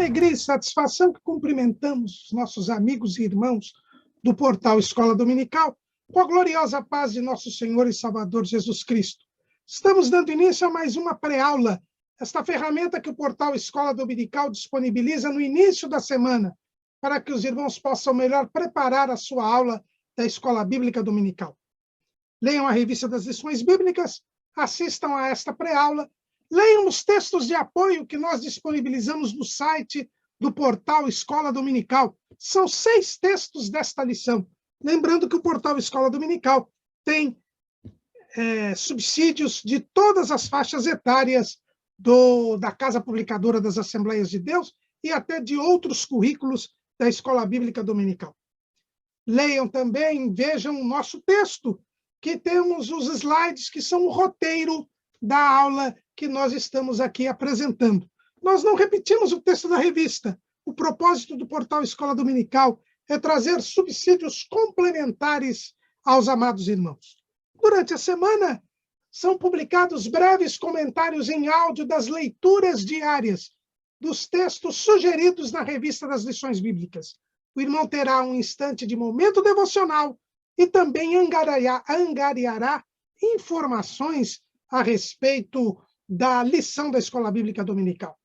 alegria e satisfação que cumprimentamos os nossos amigos e irmãos do portal Escola Dominical com a gloriosa paz de nosso Senhor e Salvador Jesus Cristo. Estamos dando início a mais uma pré-aula, esta ferramenta que o portal Escola Dominical disponibiliza no início da semana, para que os irmãos possam melhor preparar a sua aula da Escola Bíblica Dominical. Leiam a revista das lições bíblicas, assistam a esta pré-aula, leiam os textos de apoio que nós disponibilizamos no site do portal Escola Dominical. São 6 textos desta lição. Lembrando que o portal Escola Dominical tem subsídios de todas as faixas etárias da Casa Publicadora das Assembleias de Deus e até de outros currículos da Escola Bíblica Dominical. Leiam também, vejam o nosso texto, que temos os slides que são o roteiro da aula que nós estamos aqui apresentando. Nós não repetimos o texto da revista. O propósito do portal Escola Dominical é trazer subsídios complementares aos amados irmãos. Durante a semana, são publicados breves comentários em áudio das leituras diárias dos textos sugeridos na revista das lições bíblicas. O irmão terá um instante de momento devocional e também angariará informações a respeito da lição da Escola Bíblica Dominical.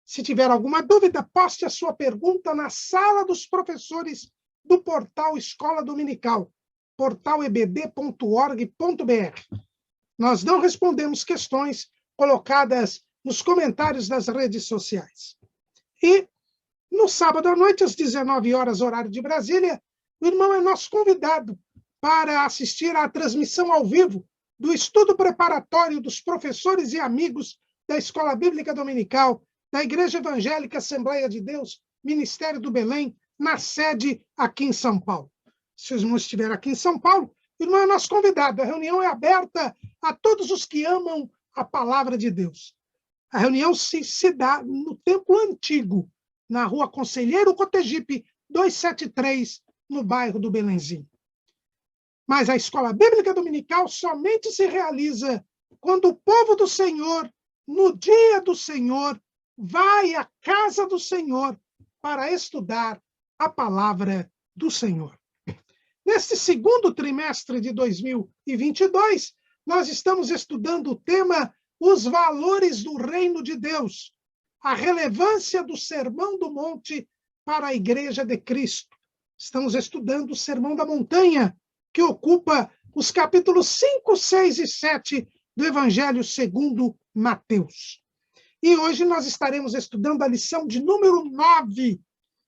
Se tiver alguma dúvida, poste a sua pergunta na sala dos professores do portal Escola Dominical, portalebd.org.br. Nós não respondemos questões colocadas nos comentários das redes sociais. E, no sábado à noite, às 19 horas, horário de Brasília, o irmão é nosso convidado para assistir à transmissão ao vivo do estudo preparatório dos professores e amigos da Escola Bíblica Dominical, da Igreja Evangélica Assembleia de Deus, Ministério do Belém, na sede aqui em São Paulo. Se o irmão estiver aqui em São Paulo, o irmão é nosso convidado. A reunião é aberta a todos os que amam a palavra de Deus. A reunião se dá no Templo Antigo, na Rua Conselheiro Cotegipe, 273, no bairro do Belenzinho. Mas a Escola Bíblica Dominical somente se realiza quando o povo do Senhor, no dia do Senhor, vai à casa do Senhor para estudar a palavra do Senhor. Neste segundo trimestre de 2022, nós estamos estudando o tema Os Valores do Reino de Deus, a relevância do Sermão do Monte para a Igreja de Cristo. Estamos estudando o Sermão da Montanha, que ocupa os capítulos 5, 6 e 7 do Evangelho segundo Mateus. E hoje nós estaremos estudando a lição de número 9,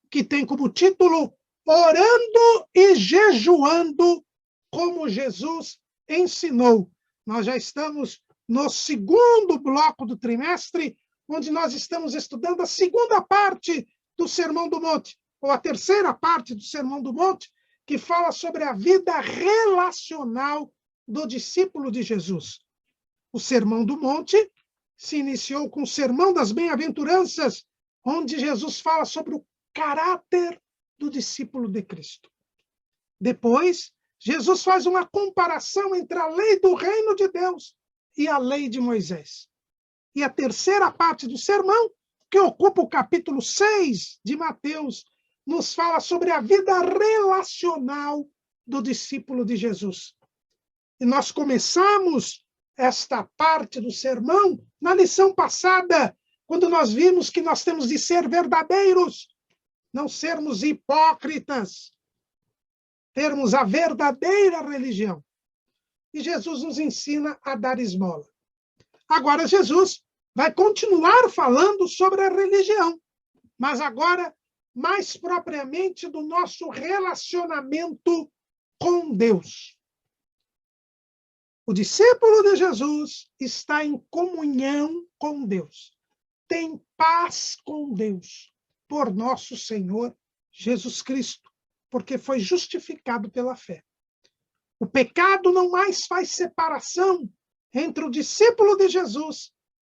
que tem como título Orando e Jejuando como Jesus ensinou. Nós já estamos no segundo bloco do trimestre, onde nós estamos estudando a segunda parte do Sermão do Monte, ou a terceira parte do Sermão do Monte, que fala sobre a vida relacional do discípulo de Jesus. O Sermão do Monte se iniciou com o Sermão das Bem-aventuranças, onde Jesus fala sobre o caráter do discípulo de Cristo. Depois, Jesus faz uma comparação entre a lei do reino de Deus e a lei de Moisés. E a terceira parte do sermão, que ocupa o capítulo 6 de Mateus, nos fala sobre a vida relacional do discípulo de Jesus. E nós começamos esta parte do sermão na lição passada, quando nós vimos que nós temos de ser verdadeiros, não sermos hipócritas, termos a verdadeira religião. E Jesus nos ensina a dar esmola. Agora Jesus vai continuar falando sobre a religião, mas agora mais propriamente do nosso relacionamento com Deus. O discípulo de Jesus está em comunhão com Deus, tem paz com Deus, por nosso Senhor Jesus Cristo, porque foi justificado pela fé. O pecado não mais faz separação entre o discípulo de Jesus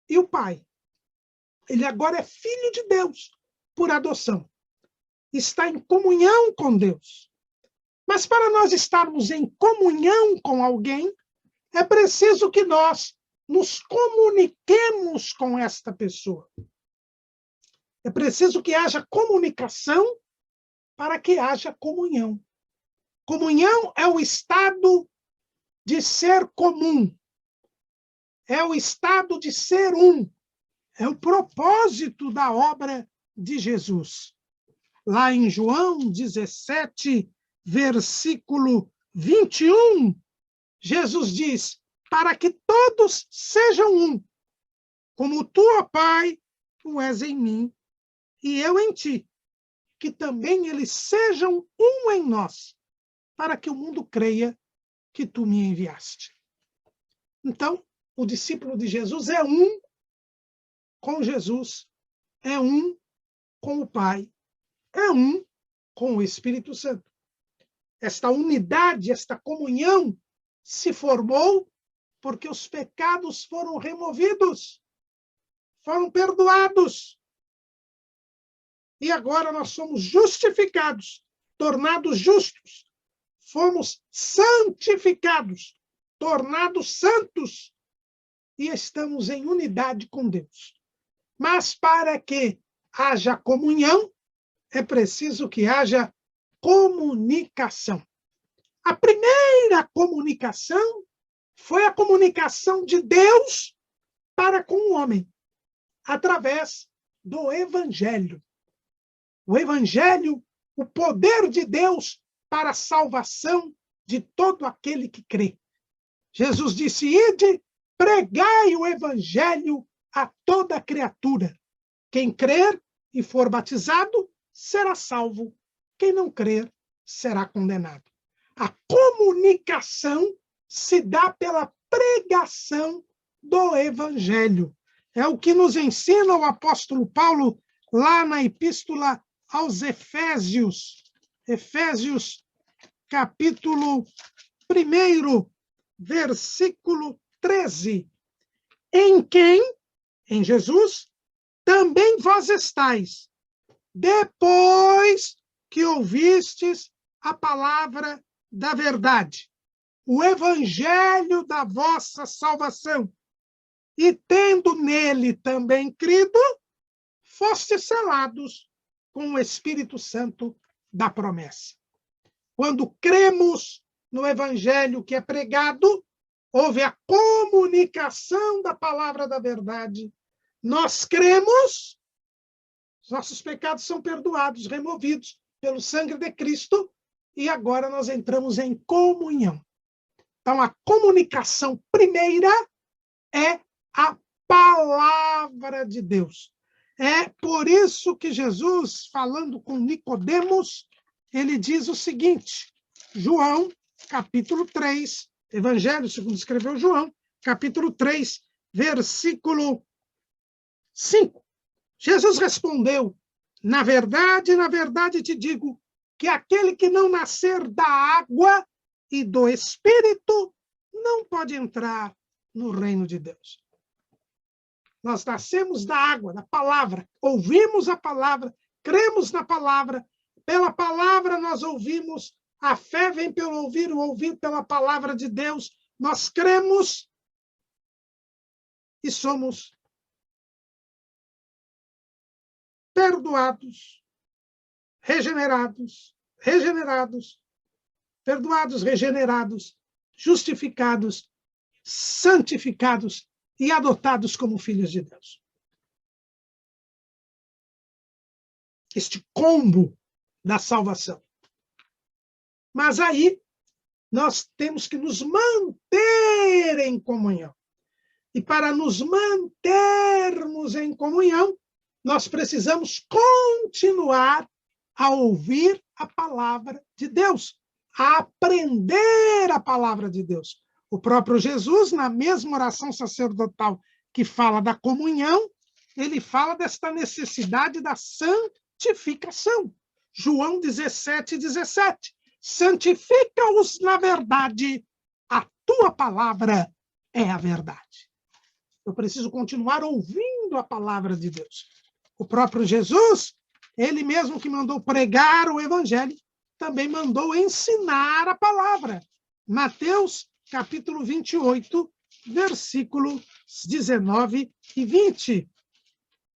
e o Pai. Ele agora é filho de Deus por adoção. Está em comunhão com Deus. Mas para nós estarmos em comunhão com alguém, é preciso que nós nos comuniquemos com esta pessoa. É preciso que haja comunicação para que haja comunhão. Comunhão é o estado de ser comum. É o estado de ser um. É o propósito da obra de Jesus. Lá em João 17, versículo 21, Jesus diz: para que todos sejam um, como tu, ó Pai, tu és em mim e eu em ti, que também eles sejam um em nós, para que o mundo creia que tu me enviaste. Então, o discípulo de Jesus é um com Jesus, é um com o Pai, é um com o Espírito Santo. Esta unidade, esta comunhão se formou porque os pecados foram removidos, foram perdoados. E agora nós somos justificados, tornados justos. Fomos santificados, tornados santos. E estamos em unidade com Deus. Mas para que haja comunhão, é preciso que haja comunicação. A primeira comunicação foi a comunicação de Deus para com o homem, através do Evangelho. O Evangelho, o poder de Deus para a salvação de todo aquele que crê. Jesus disse: ide, pregai o Evangelho a toda criatura. Quem crer e for batizado será salvo. Quem não crer será condenado. A comunicação se dá pela pregação do Evangelho. É o que nos ensina o apóstolo Paulo lá na epístola aos Efésios. Efésios, capítulo 1, versículo 13. Em quem, em Jesus, também vós estáis, depois que ouvistes a palavra da verdade, o evangelho da vossa salvação, e tendo nele também crido, fostes selados com o Espírito Santo da promessa. Quando cremos no evangelho que é pregado, houve a comunicação da palavra da verdade. Nós cremos, nossos pecados são perdoados, removidos pelo sangue de Cristo, e agora nós entramos em comunhão. Então, a comunicação primeira é a palavra de Deus. É por isso que Jesus, falando com Nicodemos, ele diz o seguinte, João, capítulo 3, Evangelho segundo escreveu João, capítulo 3, versículo 5. Jesus respondeu: na verdade te digo que aquele que não nascer da água e do Espírito não pode entrar no reino de Deus. Nós nascemos da água, da palavra, ouvimos a palavra, cremos na palavra, pela palavra nós ouvimos, a fé vem pelo ouvir, o ouvir pela palavra de Deus, nós cremos e somos perdoados, regenerados, perdoados, regenerados, justificados, santificados e adotados como filhos de Deus. Este combo da salvação. Mas aí nós temos que nos manter em comunhão. E para nos mantermos em comunhão, nós precisamos continuar a ouvir a palavra de Deus, a aprender a palavra de Deus. O próprio Jesus, na mesma oração sacerdotal que fala da comunhão, ele fala desta necessidade da santificação. João 17, 17. Santifica-os na verdade, a tua palavra é a verdade. Eu preciso continuar ouvindo a palavra de Deus. O próprio Jesus, ele mesmo que mandou pregar o evangelho, também mandou ensinar a palavra. Mateus, capítulo 28, versículos 19 e 20.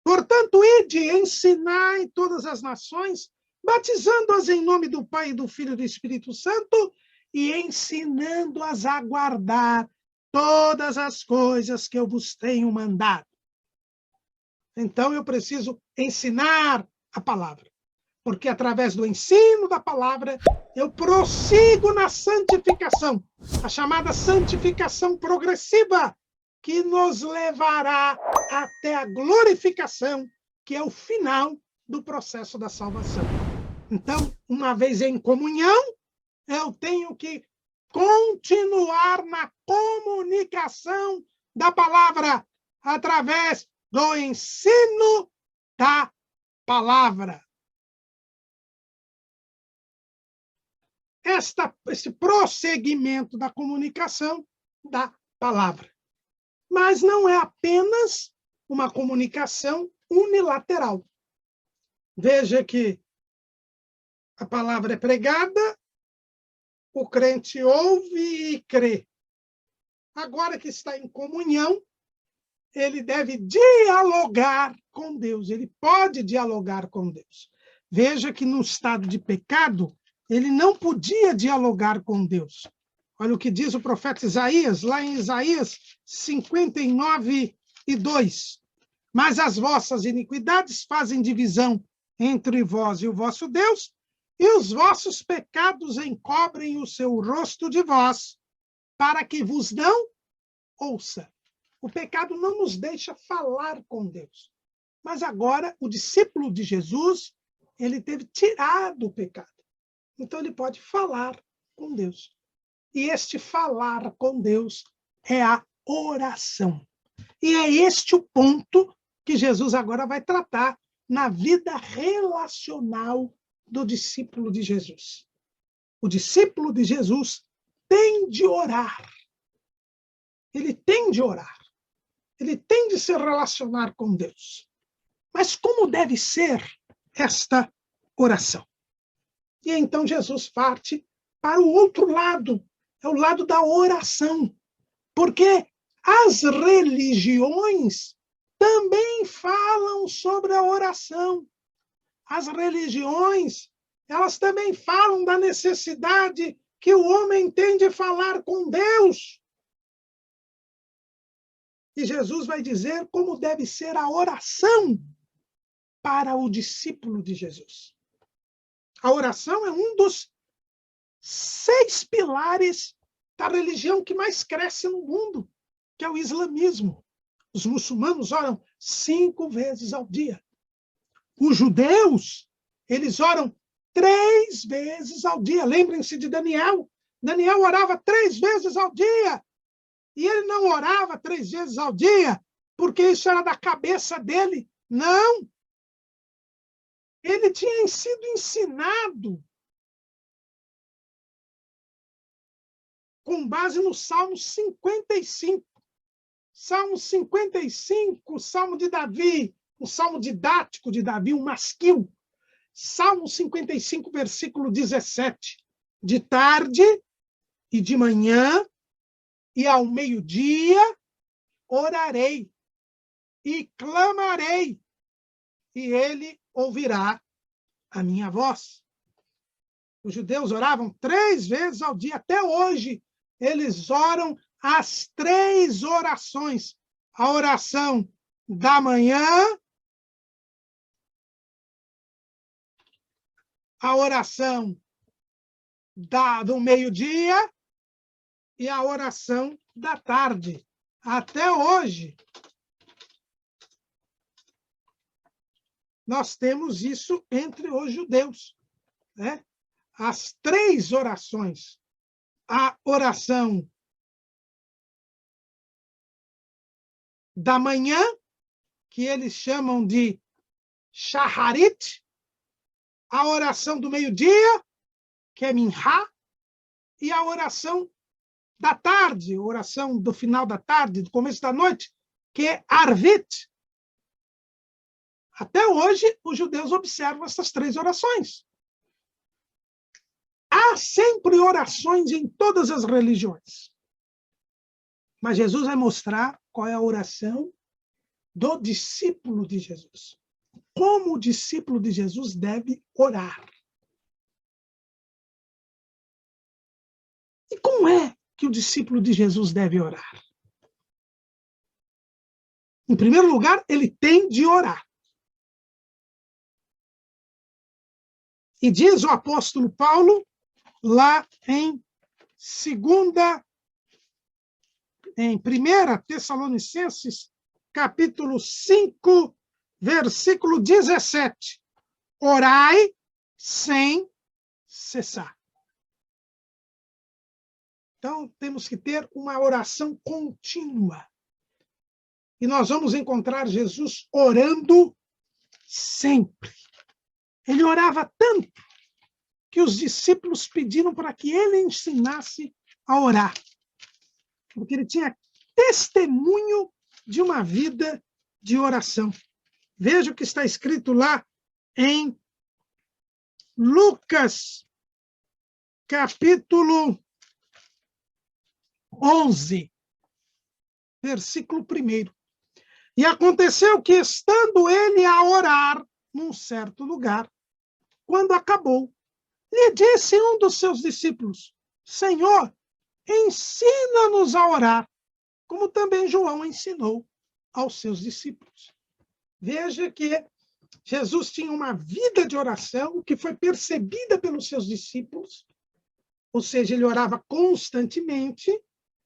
Portanto, ide, ensinai todas as nações, batizando-as em nome do Pai, do Filho e do Espírito Santo, e ensinando-as a guardar todas as coisas que eu vos tenho mandado. Então, eu preciso ensinar a palavra, porque através do ensino da palavra, eu prossigo na santificação, a chamada santificação progressiva, que nos levará até a glorificação, que é o final do processo da salvação. Então, uma vez em comunhão, eu tenho que continuar na comunicação da palavra, através do ensino da palavra. Esse prosseguimento da comunicação da palavra. Mas não é apenas uma comunicação unilateral. Veja que a palavra é pregada, o crente ouve e crê. Agora que está em comunhão, ele deve dialogar com Deus, ele pode dialogar com Deus. Veja que no estado de pecado, ele não podia dialogar com Deus. Olha o que diz o profeta Isaías, lá em Isaías 59:2. Mas as vossas iniquidades fazem divisão entre vós e o vosso Deus, e os vossos pecados encobrem o seu rosto de vós, para que vos não ouça. O pecado não nos deixa falar com Deus. Mas agora, o discípulo de Jesus, ele teve tirado o pecado. Então, ele pode falar com Deus. E este falar com Deus é a oração. E é este o ponto que Jesus agora vai tratar na vida relacional do discípulo de Jesus. O discípulo de Jesus tem de orar. Ele tem de orar. Ele tem de se relacionar com Deus. Mas como deve ser esta oração? E então Jesus parte para o outro lado, é o lado da oração. Porque as religiões também falam sobre a oração. As religiões, elas também falam da necessidade que o homem tem de falar com Deus. E Jesus vai dizer como deve ser a oração para o discípulo de Jesus. A oração é um dos 6 pilares da religião que mais cresce no mundo, que é o islamismo. Os muçulmanos oram 5 vezes ao dia. Os judeus, eles oram 3 vezes ao dia. Lembrem-se de Daniel. Daniel orava 3 vezes ao dia. E ele não orava 3 vezes ao dia, porque isso era da cabeça dele. Não. Ele tinha sido ensinado com base no Salmo 55. Salmo 55, Salmo de Davi, um salmo didático de Davi, um masquil. Salmo 55, versículo 17. De tarde e de manhã e ao meio-dia orarei e clamarei, e ele ouvirá a minha voz. Os judeus oravam 3 vezes ao dia. Até hoje, eles oram as 3 orações. A oração da manhã, a oração do meio-dia e a oração da tarde. Até hoje, nós temos isso entre os judeus, né? As 3 orações. A oração da manhã, que eles chamam de shaharit, a oração do meio-dia, que é minhá, e a oração da tarde, a oração do final da tarde, do começo da noite, que é arvit. Até hoje, os judeus observam essas 3 orações. Há sempre orações em todas as religiões. Mas Jesus vai mostrar qual é a oração do discípulo de Jesus. Como o discípulo de Jesus deve orar. E como é que o discípulo de Jesus deve orar? Em primeiro lugar, ele tem de orar. E diz o apóstolo Paulo, lá em 1 Tessalonicenses, capítulo 5, versículo 17. Orai sem cessar. Então, temos que ter uma oração contínua. E nós vamos encontrar Jesus orando sempre. Ele orava tanto que os discípulos pediram para que ele ensinasse a orar. Porque ele tinha testemunho de uma vida de oração. Veja o que está escrito lá em Lucas, capítulo 11, versículo 1. E aconteceu que, estando ele a orar num certo lugar, quando acabou, lhe disse um dos seus discípulos: Senhor, ensina-nos a orar, como também João ensinou aos seus discípulos. Veja que Jesus tinha uma vida de oração que foi percebida pelos seus discípulos, ou seja, ele orava constantemente,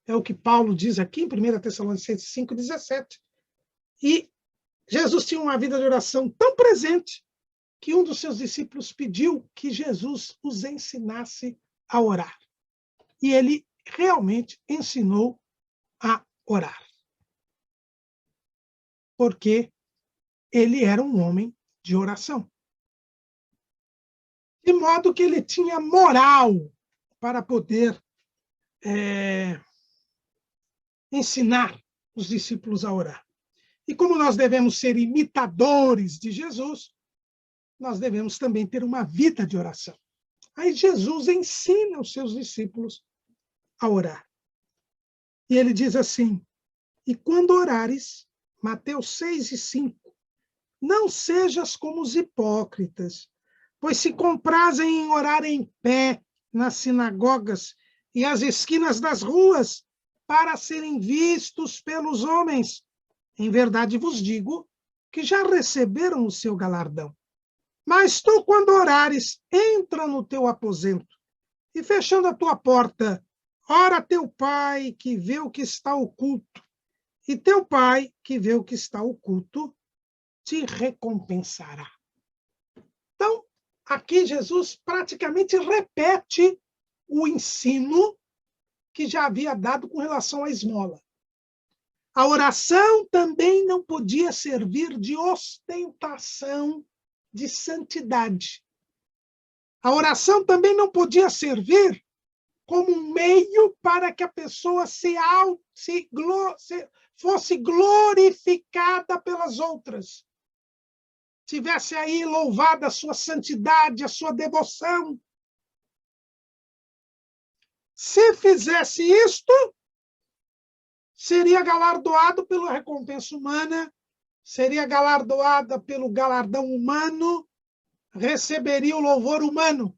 é o que Paulo diz aqui em 1 Tessalonicenses 5,17. E Jesus tinha uma vida de oração tão presente que um dos seus discípulos pediu que Jesus os ensinasse a orar. E ele realmente ensinou a orar. Porque ele era um homem de oração. De modo que ele tinha moral para poder ensinar os discípulos a orar. E como nós devemos ser imitadores de Jesus, nós devemos também ter uma vida de oração. Aí Jesus ensina os seus discípulos a orar. E ele diz assim: e quando orares, Mateus 6:5, não sejas como os hipócritas, pois se comprazem em orar em pé nas sinagogas e às esquinas das ruas, para serem vistos pelos homens. Em verdade vos digo que já receberam o seu galardão. Mas tu, quando orares, entra no teu aposento e, fechando a tua porta, ora a teu pai que vê o que está oculto, e teu pai que vê o que está oculto te recompensará. Então, aqui Jesus praticamente repete o ensino que já havia dado com relação à esmola. A oração também não podia servir de ostentação de santidade. A oração também não podia servir como um meio para que a pessoa fosse glorificada pelas outras. Tivesse aí louvada a sua santidade, a sua devoção. Se fizesse isto, seria galardoado pela recompensa humana, seria galardoada pelo galardão humano, receberia o louvor humano.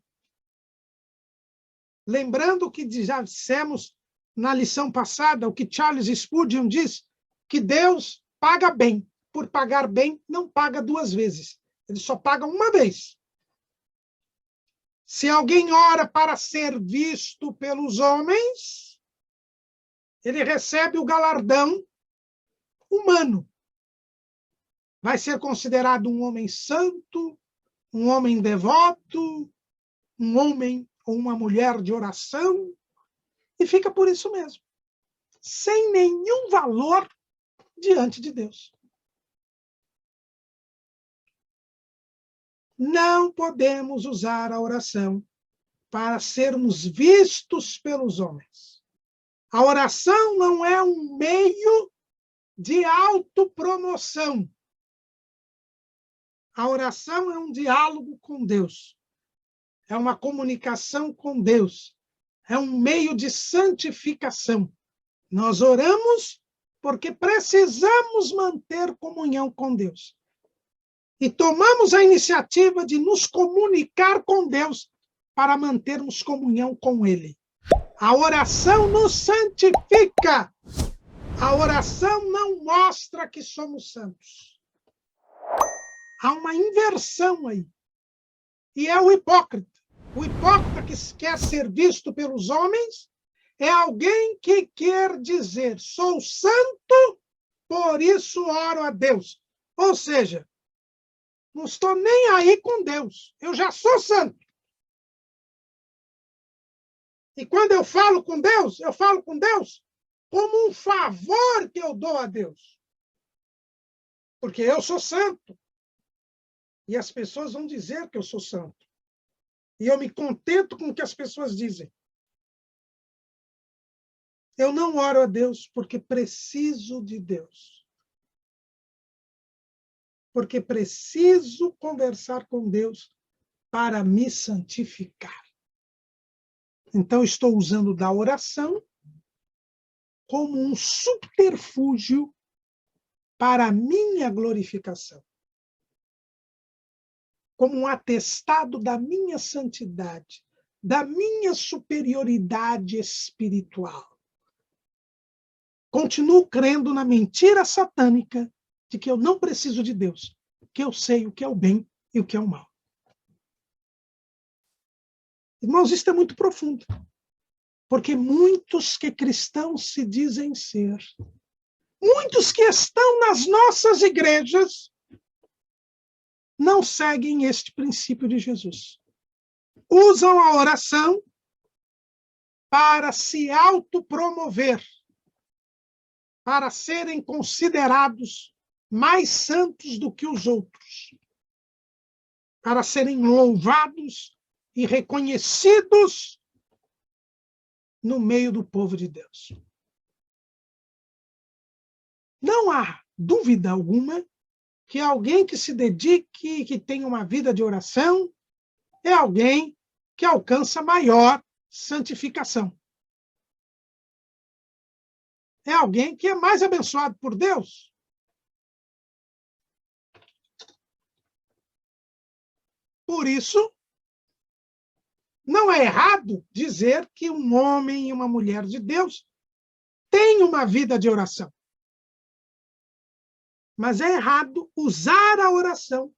Lembrando que já dissemos na lição passada, o que Charles Spurgeon diz, que Deus paga bem. Por pagar bem, não paga duas vezes. Ele só paga uma vez. Se alguém ora para ser visto pelos homens, ele recebe o galardão humano. Vai ser considerado um homem santo, um homem devoto, um homem ou uma mulher de oração, e fica por isso mesmo, sem nenhum valor diante de Deus. Não podemos usar a oração para sermos vistos pelos homens. A oração não é um meio de autopromoção. A oração é um diálogo com Deus. É uma comunicação com Deus. É um meio de santificação. Nós oramos porque precisamos manter comunhão com Deus. E tomamos a iniciativa de nos comunicar com Deus para mantermos comunhão com Ele. A oração nos santifica. A oração não mostra que somos santos. Há uma inversão aí. E é o hipócrita. O hipócrita que quer ser visto pelos homens é alguém que quer dizer, sou santo, por isso oro a Deus. Ou seja, não estou nem aí com Deus. Eu já sou santo. E quando eu falo com Deus como um favor que eu dou a Deus. Porque eu sou santo. E as pessoas vão dizer que eu sou santo. E eu me contento com o que as pessoas dizem. Eu não oro a Deus porque preciso de Deus. Porque preciso conversar com Deus para me santificar. Então, estou usando da oração como um subterfúgio para a minha glorificação. Como um atestado da minha santidade, da minha superioridade espiritual. Continuo crendo na mentira satânica de que eu não preciso de Deus, que eu sei o que é o bem e o que é o mal. Irmãos, isso é muito profundo, porque muitos que cristãos se dizem ser, muitos que estão nas nossas igrejas, não seguem este princípio de Jesus. Usam a oração para se autopromover, para serem considerados mais santos do que os outros, para serem louvados e reconhecidos no meio do povo de Deus. Não há dúvida alguma que alguém que se dedique, que tenha uma vida de oração, é alguém que alcança maior santificação. É alguém que é mais abençoado por Deus. Por isso, não é errado dizer que um homem e uma mulher de Deus têm uma vida de oração. Mas é errado usar a oração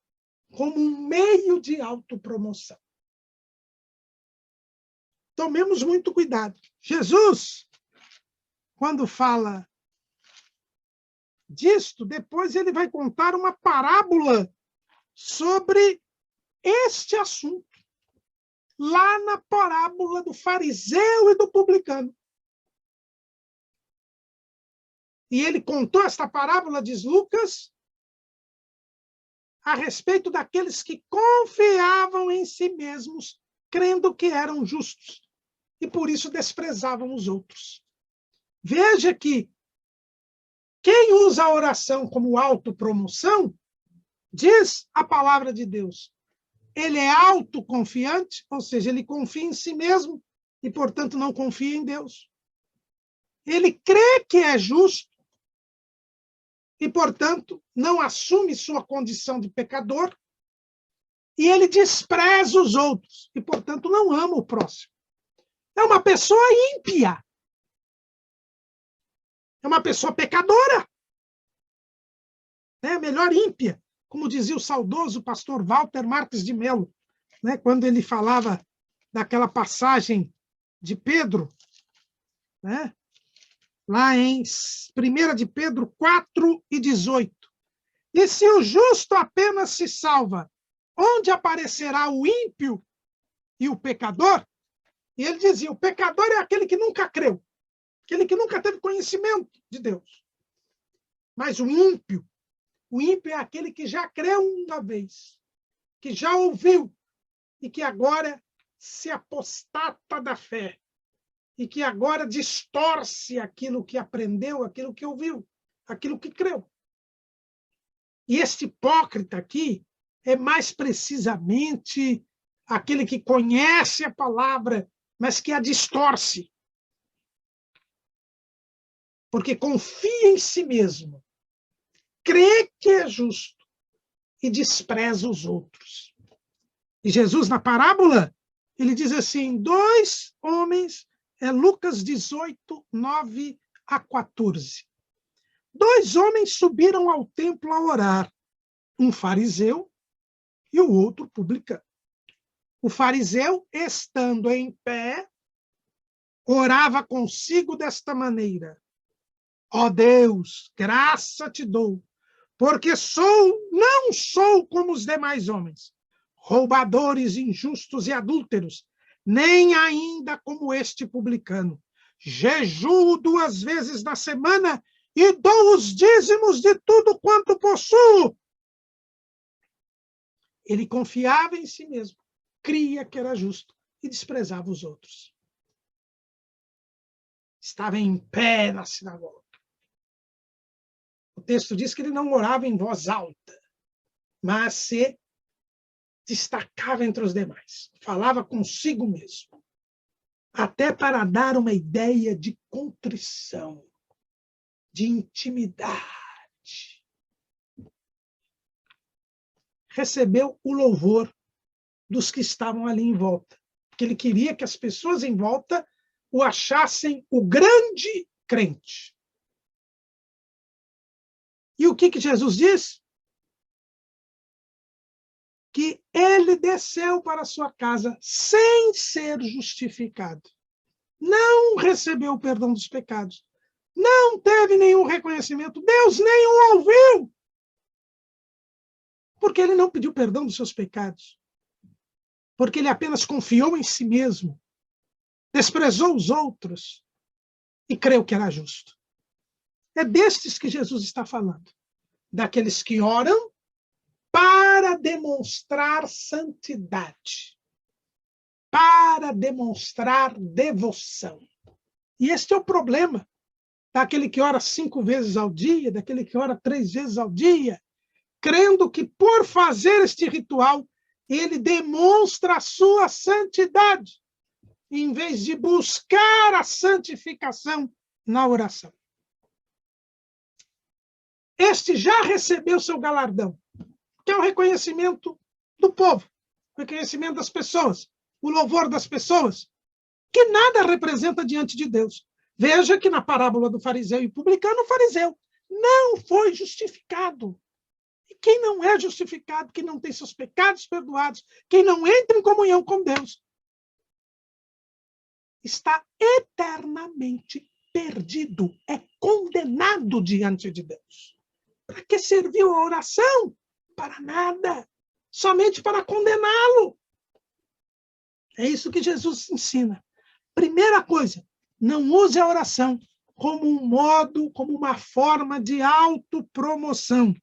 como um meio de autopromoção. Tomemos muito cuidado. Jesus, quando fala disto, depois ele vai contar uma parábola sobre este assunto, lá na parábola do fariseu e do publicano. E ele contou esta parábola, diz Lucas, a respeito daqueles que confiavam em si mesmos, crendo que eram justos, e por isso desprezavam os outros. Veja que quem usa a oração como autopromoção, diz a palavra de Deus, ele é autoconfiante, ou seja, ele confia em si mesmo e, portanto, não confia em Deus. Ele crê que é justo e, portanto, não assume sua condição de pecador e ele despreza os outros e, portanto, não ama o próximo. É uma pessoa ímpia. É uma pessoa pecadora. É melhor ímpia, como dizia o saudoso pastor Walter Marques de Mello, né, quando ele falava daquela passagem de Pedro, né, lá em 1 de Pedro 4:18. E se o justo apenas se salva, onde aparecerá o ímpio e o pecador? E ele dizia, o pecador é aquele que nunca creu, aquele que nunca teve conhecimento de Deus. Mas o ímpio é aquele que já creu uma vez, que já ouviu, e que agora se apostata da fé, e que agora distorce aquilo que aprendeu, aquilo que ouviu, aquilo que creu. E este hipócrita aqui é mais precisamente aquele que conhece a palavra, mas que a distorce. porque confia em si mesmo, crê que é justo e despreza os outros. E Jesus, na parábola, ele diz assim, 2 homens, Lucas 18, 9 a 14. 2 homens subiram ao templo a orar, um fariseu e o outro publicano. O fariseu, estando em pé, orava consigo desta maneira: ó Deus, graça te dou, porque não sou como os demais homens, roubadores, injustos e adúlteros, nem ainda como este publicano. Jejuo 2 vezes na semana e dou os dízimos de tudo quanto possuo. Ele confiava em si mesmo, cria que era justo e desprezava os outros. Estava em pé na sinagoga. O texto diz que ele não orava em voz alta, mas se destacava entre os demais, falava consigo mesmo, até para dar uma ideia de contrição, de intimidade. Recebeu o louvor dos que estavam ali em volta, porque ele queria que as pessoas em volta o achassem o grande crente. E o que Jesus diz? Que ele desceu para a sua casa sem ser justificado. Não recebeu o perdão dos pecados. Não teve nenhum reconhecimento. Deus nem o ouviu. Porque ele não pediu perdão dos seus pecados. Porque ele apenas confiou em si mesmo, desprezou os outros e creu que era justo. É destes que Jesus está falando. Daqueles que oram para demonstrar santidade, para demonstrar devoção. E este é o problema daquele que ora 5 vezes ao dia, daquele que ora 3 vezes ao dia, crendo que por fazer este ritual, ele demonstra a sua santidade, em vez de buscar a santificação na oração. Este já recebeu seu galardão, que é o reconhecimento do povo, o reconhecimento das pessoas, o louvor das pessoas, que nada representa diante de Deus. Veja que na parábola do fariseu e publicano, o fariseu não foi justificado. E quem não é justificado, quem não tem seus pecados perdoados, quem não entra em comunhão com Deus, está eternamente perdido, é condenado diante de Deus. Para que serviu a oração? Para nada, somente para condená-lo. É isso que Jesus ensina. Primeira coisa, não use a oração como um modo, como uma forma de autopromoção.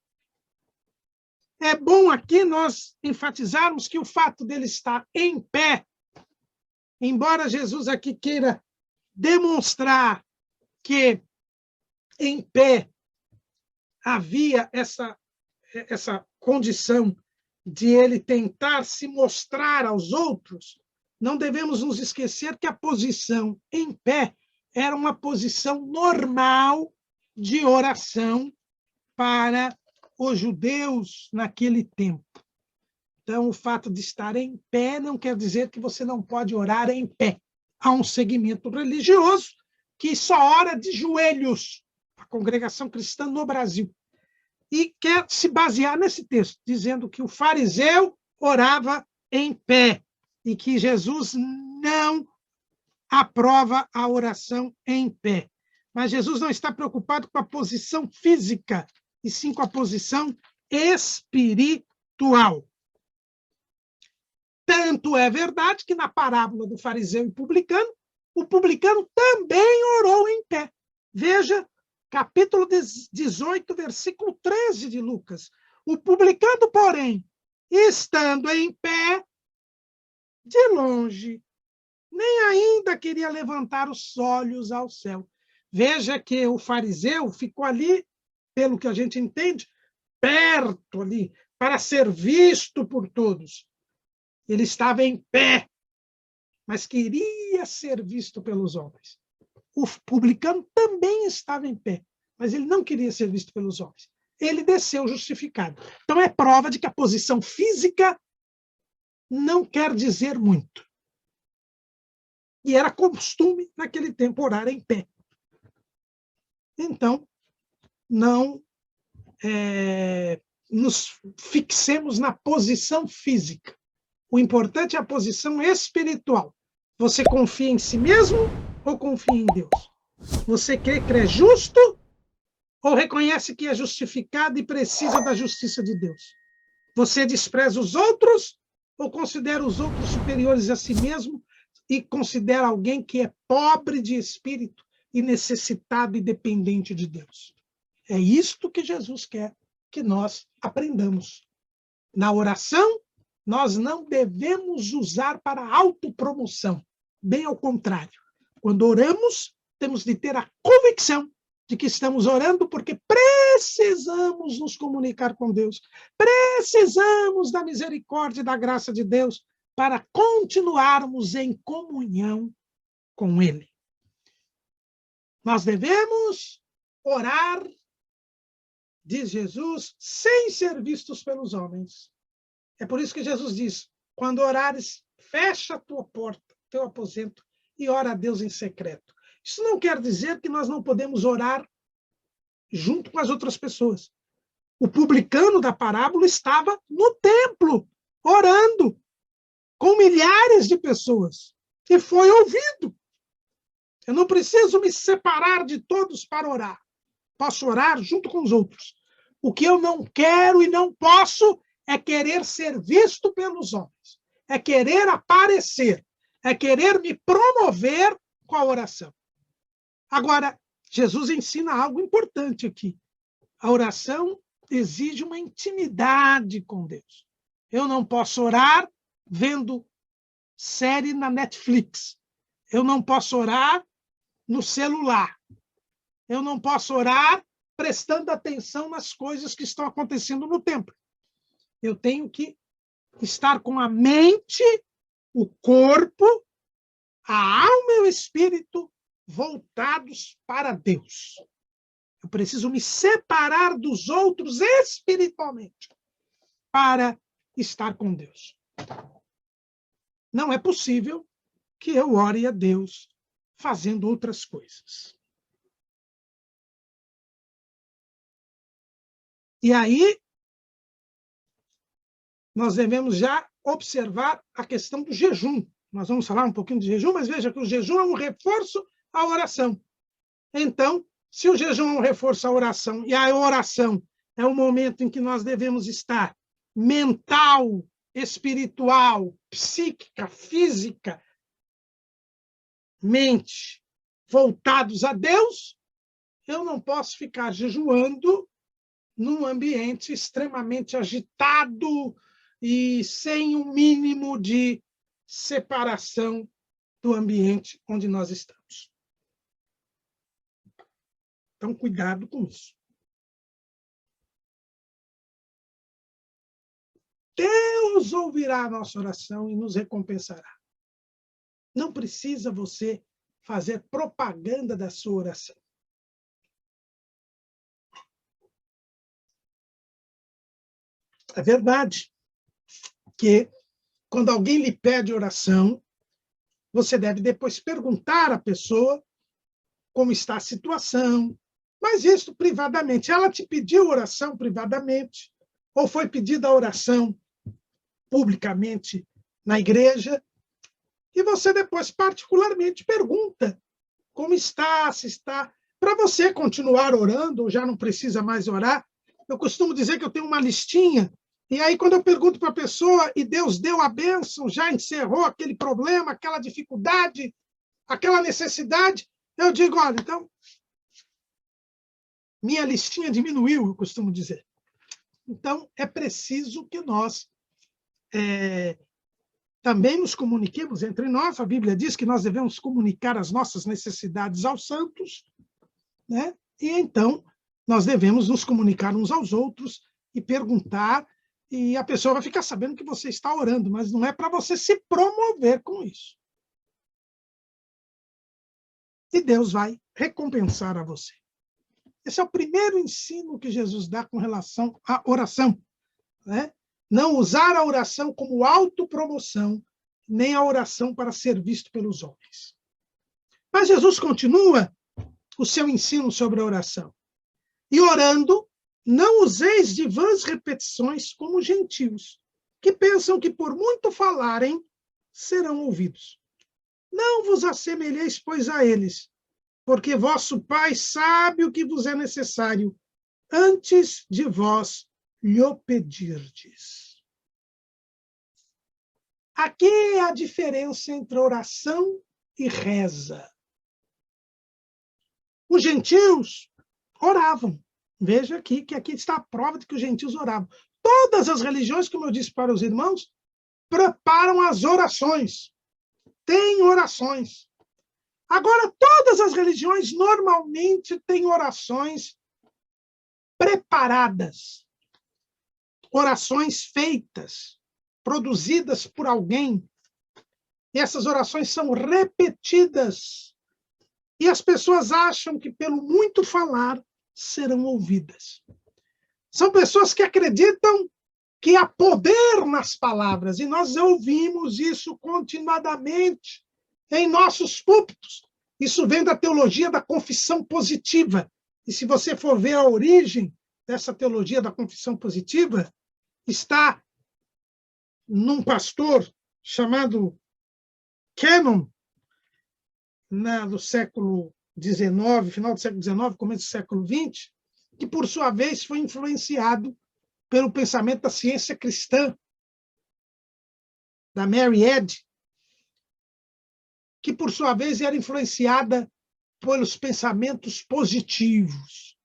É bom aqui nós enfatizarmos que o fato dele estar em pé, embora Jesus aqui queira demonstrar que em pé havia essa condição de ele tentar se mostrar aos outros, não devemos nos esquecer que a posição em pé era uma posição normal de oração para os judeus naquele tempo. Então, o fato de estar em pé não quer dizer que você não pode orar em pé. Há um segmento religioso que só ora de joelhos, a congregação cristã no Brasil, e quer se basear nesse texto, dizendo que o fariseu orava em pé e que Jesus não aprova a oração em pé. Mas Jesus não está preocupado com a posição física, e sim com a posição espiritual. Tanto é verdade que na parábola do fariseu e publicano, o publicano também orou em pé. Veja, capítulo 18, versículo 13 de Lucas. O publicano, porém, estando em pé, de longe, nem ainda queria levantar os olhos ao céu. Veja que o fariseu ficou ali, pelo que a gente entende, perto ali, para ser visto por todos. Ele estava em pé, mas queria ser visto pelos homens. o publicano também estava em pé, mas ele não queria ser visto pelos homens. Ele desceu justificado. Então, é prova de que a posição física não quer dizer muito. E era costume, naquele tempo, orar em pé. Então, não nos fixemos na posição física. O importante é a posição espiritual. Você confia em si mesmo ou confia em Deus? Você crê que é justo ou reconhece que é justificado e precisa da justiça de Deus? Você despreza os outros ou considera os outros superiores a si mesmo e considera alguém que é pobre de espírito e necessitado e dependente de Deus? É isto que Jesus quer que nós aprendamos. Na oração, nós não devemos usar para autopromoção. Bem ao contrário. Quando oramos, temos de ter a convicção de que estamos orando porque precisamos nos comunicar com Deus. Precisamos da misericórdia e da graça de Deus para continuarmos em comunhão com Ele. Nós devemos orar, diz Jesus, sem ser vistos pelos homens. É por isso que Jesus diz, quando orares, fecha a tua porta, teu aposento, e ora a Deus em secreto. Isso não quer dizer que nós não podemos orar junto com as outras pessoas. O publicano da parábola estava no templo, orando, com milhares de pessoas, e foi ouvido. Eu não preciso me separar de todos para orar. Posso orar junto com os outros. O que eu não quero e não posso é querer ser visto pelos homens, é querer aparecer, é querer me promover com a oração. Agora, Jesus ensina algo importante aqui. A oração exige uma intimidade com Deus. Eu não posso orar vendo série na Netflix. Eu não posso orar no celular. Eu não posso orar prestando atenção nas coisas que estão acontecendo no templo. Eu tenho que estar com a mente, o corpo, a alma e o espírito voltados para Deus. Eu preciso me separar dos outros espiritualmente para estar com Deus. Não é possível que eu ore a Deus fazendo outras coisas. E aí, nós devemos já observar a questão do jejum. Nós vamos falar um pouquinho de jejum, mas veja que o jejum é um reforço à oração. Então, se o jejum é um reforço à oração, e a oração é o momento em que nós devemos estar mental, espiritual, psíquica, física, mente, voltados a Deus, eu não posso ficar jejuando num ambiente extremamente agitado e sem um mínimo de separação do ambiente onde nós estamos. Então, cuidado com isso. Deus ouvirá a nossa oração e nos recompensará. Não precisa você fazer propaganda da sua oração. É verdade que, quando alguém lhe pede oração, você deve depois perguntar à pessoa como está a situação, mas isso privadamente. Ela te pediu oração privadamente, ou foi pedida a oração publicamente na igreja, e você depois particularmente pergunta como está, se está, para você continuar orando, ou já não precisa mais orar. Eu costumo dizer que eu tenho uma listinha, e aí quando eu pergunto para a pessoa, e Deus deu a bênção, já encerrou aquele problema, aquela dificuldade, aquela necessidade, eu digo, olha, então, minha listinha diminuiu, eu costumo dizer. Então, é preciso que nós também nos comuniquemos entre nós. A Bíblia diz que nós devemos comunicar as nossas necessidades aos santos, né? E então nós devemos nos comunicar uns aos outros e perguntar, e a pessoa vai ficar sabendo que você está orando, mas não é para você se promover com isso. e Deus vai recompensar a você. Esse é o primeiro ensino que Jesus dá com relação à oração, né? Não usar a oração como autopromoção, nem a oração para ser visto pelos homens. Mas Jesus continua o seu ensino sobre a oração. E orando, não useis de vãs repetições como gentios, que pensam que por muito falarem, serão ouvidos. Não vos assemelheis, pois, a eles, porque vosso Pai sabe o que vos é necessário, antes de vós lhe pedirdes. Aqui é a diferença entre oração e reza. Os gentios oravam. Veja aqui que aqui está a prova de que os gentios oravam. Todas as religiões, como eu disse para os irmãos, preparam as orações. Tem orações. Agora, todas as religiões normalmente têm orações preparadas. Orações feitas, produzidas por alguém. E essas orações são repetidas. E as pessoas acham que, pelo muito falar, serão ouvidas. São pessoas que acreditam que há poder nas palavras, e nós ouvimos isso continuadamente em nossos púlpitos. Isso vem da teologia da confissão positiva. E se você for ver a origem dessa teologia da confissão positiva, está num pastor chamado Cannon, do século XIX, final do século XIX, começo do século XX, que, por sua vez, foi influenciado pelo pensamento da ciência cristã, da Mary Eddy, que, por sua vez, era influenciada pelos pensamentos positivos,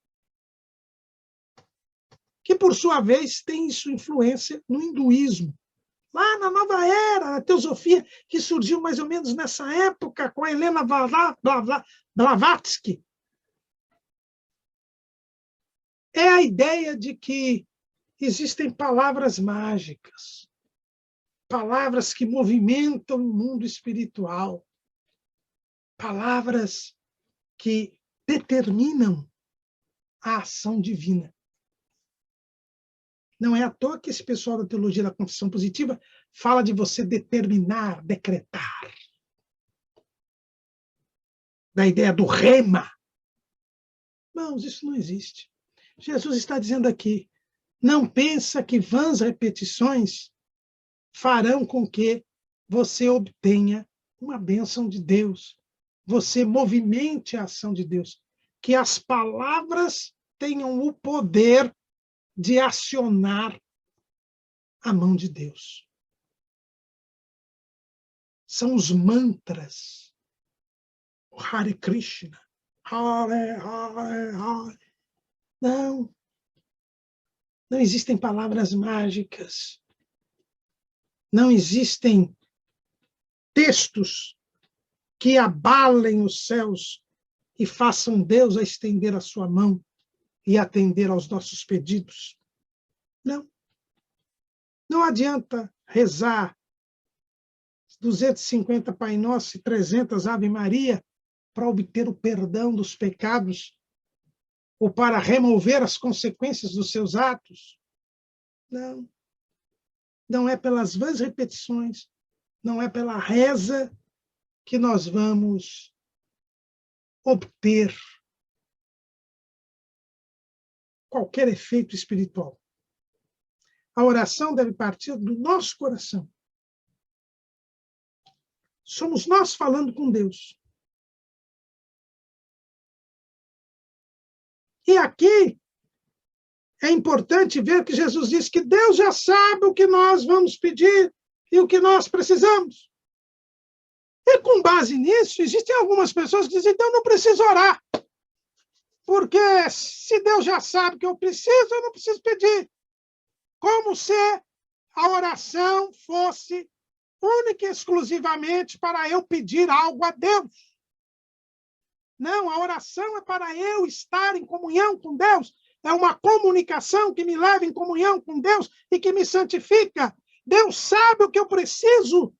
que, por sua vez, tem sua influência no hinduísmo. Lá na Nova Era, a teosofia que surgiu mais ou menos nessa época, com a Helena Blavatsky, é a ideia de que existem palavras mágicas, palavras que movimentam o mundo espiritual, palavras que determinam a ação divina. Não é à toa que esse pessoal da teologia da confissão positiva fala de você determinar, decretar. Da ideia do rema. Irmãos, isso não existe. Jesus está dizendo aqui, não pensa que vãs repetições farão com que você obtenha uma bênção de Deus, você movimente a ação de Deus, que as palavras tenham o poder de acionar a mão de Deus. São os mantras, o Hare Krishna, Hare, Hare, Hare. Não existem palavras mágicas, não existem textos que abalem os céus e façam Deus a estender a sua mão e atender aos nossos pedidos. Não adianta rezar 250 Pai Nosso e 300 Ave Maria para obter o perdão dos pecados ou para remover as consequências dos seus atos. Não é pelas vãs repetições, não é pela reza que nós vamos obter qualquer efeito espiritual. A oração deve partir do nosso coração. Somos nós falando com Deus. E aqui é importante ver que Jesus diz que Deus já sabe o que nós vamos pedir e o que nós precisamos. E com base nisso, existem algumas pessoas que dizem, então eu não preciso orar. Porque se Deus já sabe que eu preciso, eu não preciso pedir. Como se a oração fosse única e exclusivamente para eu pedir algo a Deus. Não, a oração é para eu estar em comunhão com Deus. É uma comunicação que me leva em comunhão com Deus e que me santifica. Deus sabe o que eu preciso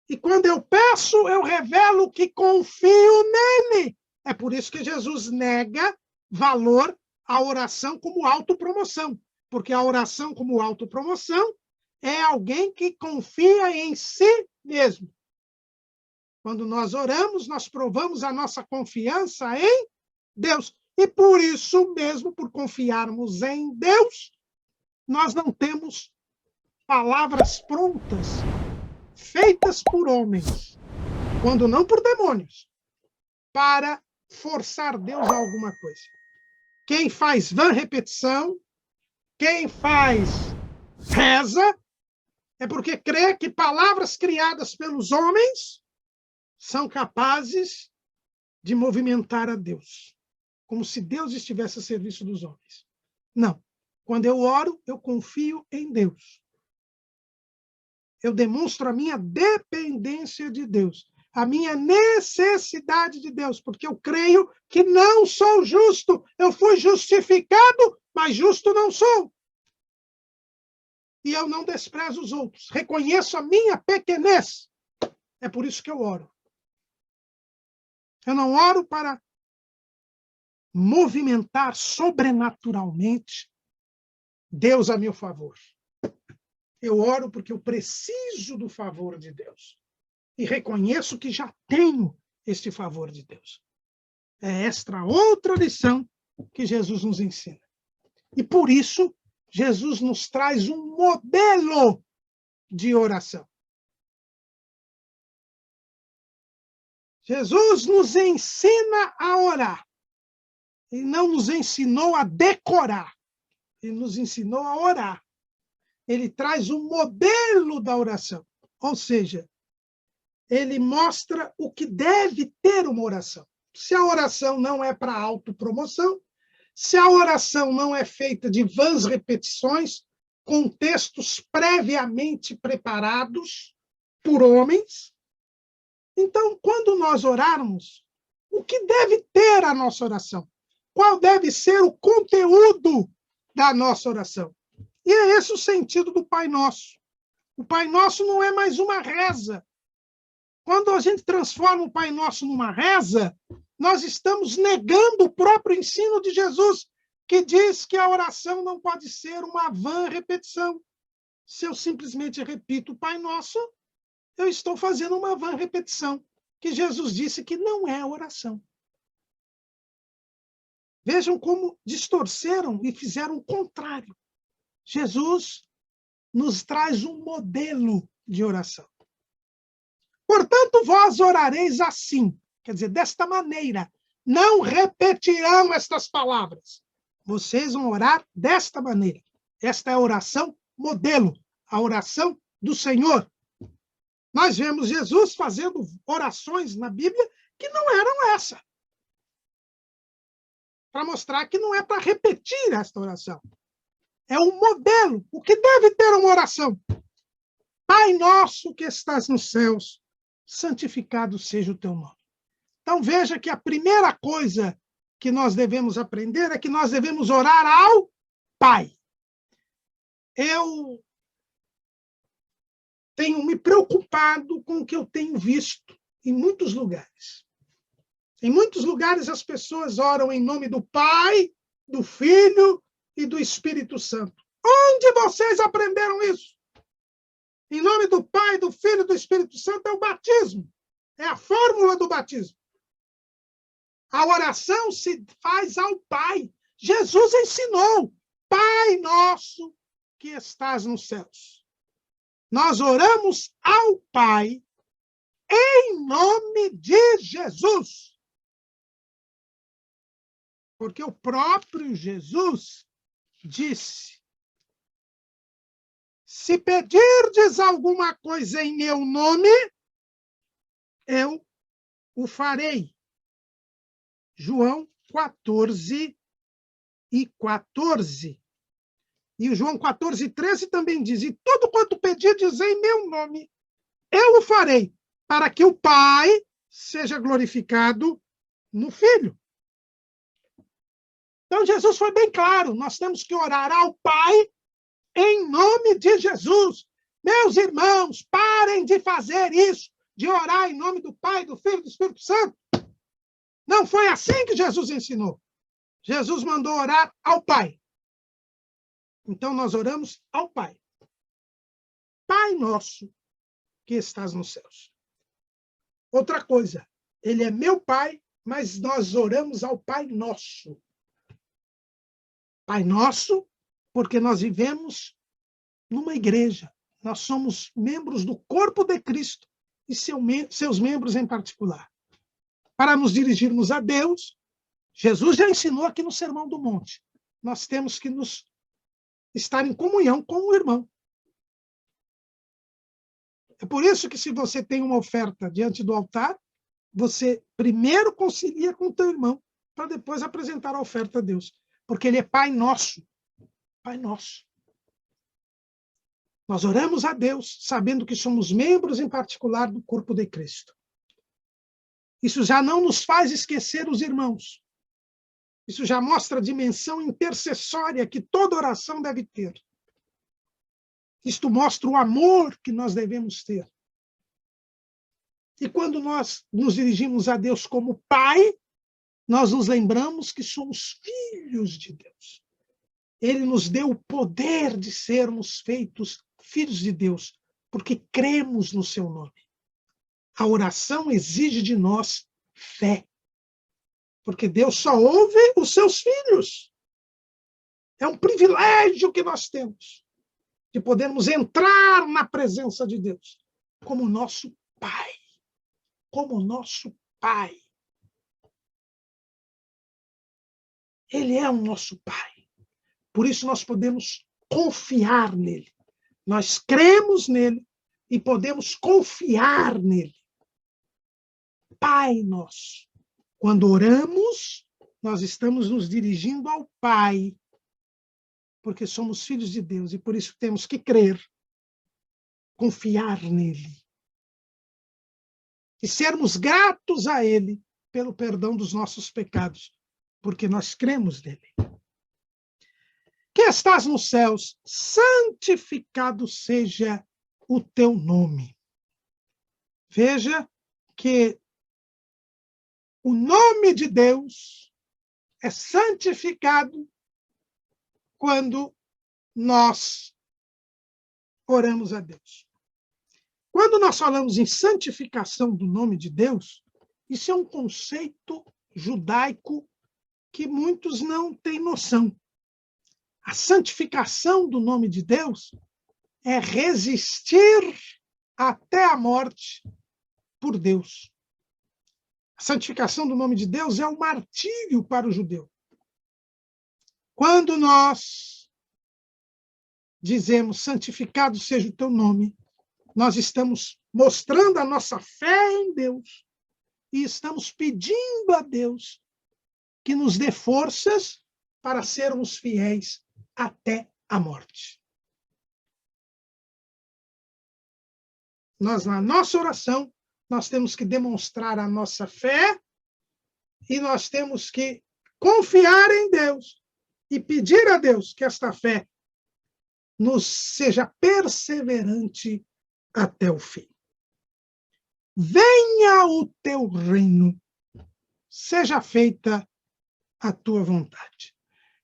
E quando eu peço, eu revelo que confio nele. É por isso que Jesus nega valor à oração como autopromoção. Porque a oração como autopromoção é alguém que confia em si mesmo. Quando nós oramos, nós provamos a nossa confiança em Deus. E por isso mesmo, por confiarmos em Deus, nós não temos palavras prontas, feitas por homens, quando não por demônios, para forçar Deus a alguma coisa. Quem faz vã repetição, quem faz reza, é porque crê que palavras criadas pelos homens são capazes de movimentar a Deus, como se Deus estivesse a serviço dos homens. Não. Quando eu oro, eu confio em Deus. Eu demonstro a minha dependência de Deus, a minha necessidade de Deus, porque eu creio que não sou justo. Eu fui justificado, mas justo não sou. E eu não desprezo os outros. Reconheço a minha pequenez. É por isso que eu oro. Eu não oro para movimentar sobrenaturalmente Deus a meu favor. Eu oro porque eu preciso do favor de Deus. E reconheço que já tenho este favor de Deus. É esta outra lição que Jesus nos ensina. E por isso, Jesus nos traz um modelo de oração. Jesus nos ensina a orar. Ele não nos ensinou a decorar. Ele nos ensinou a orar. Ele traz um modelo da oração. Ou seja, ele mostra o que deve ter uma oração. Se a oração não é para autopromoção, se a oração não é feita de vãs repetições, com textos previamente preparados por homens, então, quando nós orarmos, o que deve ter a nossa oração? Qual deve ser o conteúdo da nossa oração? E é esse o sentido do Pai Nosso. O Pai Nosso não é mais uma reza. Quando a gente transforma o Pai Nosso numa reza, nós estamos negando o próprio ensino de Jesus, que diz que a oração não pode ser uma vã repetição. Se eu simplesmente repito o Pai Nosso, eu estou fazendo uma vã repetição, que Jesus disse que não é oração. Vejam como distorceram e fizeram o contrário. Jesus nos traz um modelo de oração. Portanto, vós orareis assim, quer dizer, desta maneira. Não repetirão estas palavras. Vocês vão orar desta maneira. Esta é a oração modelo, a oração do Senhor. Nós vemos Jesus fazendo orações na Bíblia que não eram essa. Para mostrar que não é para repetir esta oração. É um modelo. O que deve ter uma oração? Pai nosso que estás nos céus, santificado seja o teu nome. Então veja que a primeira coisa que nós devemos aprender é que nós devemos orar ao Pai. Eu tenho me preocupado com o que eu tenho visto em muitos lugares. Em muitos lugares as pessoas oram em nome do Pai, do Filho e do Espírito Santo. Onde vocês aprenderam isso? Em nome do Pai, do Filho e do Espírito Santo é o batismo. É a fórmula do batismo. A oração se faz ao Pai. Jesus ensinou. Pai nosso que estás nos céus. Nós oramos ao Pai em nome de Jesus. Porque o próprio Jesus disse: se pedirdes alguma coisa em meu nome, eu o farei. João 14 e 14. E o João 14, 13 também diz: e tudo quanto pedirdes em meu nome, eu o farei, para que o Pai seja glorificado no Filho. Então, Jesus foi bem claro, nós temos que orar ao Pai em nome de Jesus. Meus irmãos, parem de fazer isso. de orar em nome do Pai, do Filho e do Espírito Santo. Não foi assim que Jesus ensinou. Jesus mandou orar ao Pai. Então, nós oramos ao Pai. Pai nosso, que estás nos céus. Outra coisa, ele é meu Pai, mas nós oramos ao Pai nosso. Pai nosso, porque nós vivemos numa igreja. Nós somos membros do corpo de Cristo e seus membros em particular. Para nos dirigirmos a Deus, Jesus já ensinou aqui no Sermão do Monte. Nós temos que estar em comunhão com o irmão. É por isso que, se você tem uma oferta diante do altar, você primeiro concilia com o teu irmão, para depois apresentar a oferta a Deus. Porque ele é Pai nosso. Pai nosso. Nós oramos a Deus, sabendo que somos membros, em particular, do corpo de Cristo. Isso já não nos faz esquecer os irmãos. Isso já mostra a dimensão intercessória que toda oração deve ter. Isto mostra o amor que nós devemos ter. E quando nós nos dirigimos a Deus como Pai, nós nos lembramos que somos filhos de Deus. Ele nos deu o poder de sermos feitos filhos de Deus, porque cremos no seu nome. A oração exige de nós fé, porque Deus só ouve os seus filhos. É um privilégio que nós temos, de podermos entrar na presença de Deus, como nosso Pai. Como nosso Pai. Ele é o nosso Pai. Por isso nós podemos confiar nele. Nós cremos nele e podemos confiar nele. Pai nosso. Quando oramos, nós estamos nos dirigindo ao Pai, porque somos filhos de Deus e por isso temos que crer, confiar nele e sermos gratos a ele pelo perdão dos nossos pecados, porque nós cremos nele. Que estás nos céus, santificado seja o teu nome. Veja que o nome de Deus é santificado quando nós oramos a Deus. Quando nós falamos em santificação do nome de Deus, isso é um conceito judaico que muitos não têm noção. A santificação do nome de Deus é resistir até a morte por Deus. A santificação do nome de Deus é um martírio para o judeu. Quando nós dizemos santificado seja o teu nome, nós estamos mostrando a nossa fé em Deus e estamos pedindo a Deus que nos dê forças para sermos fiéis até a morte. Nós, na nossa oração, nós temos que demonstrar a nossa fé e nós temos que confiar em Deus e pedir a Deus que esta fé nos seja perseverante até o fim. Venha o teu reino, seja feita a tua vontade.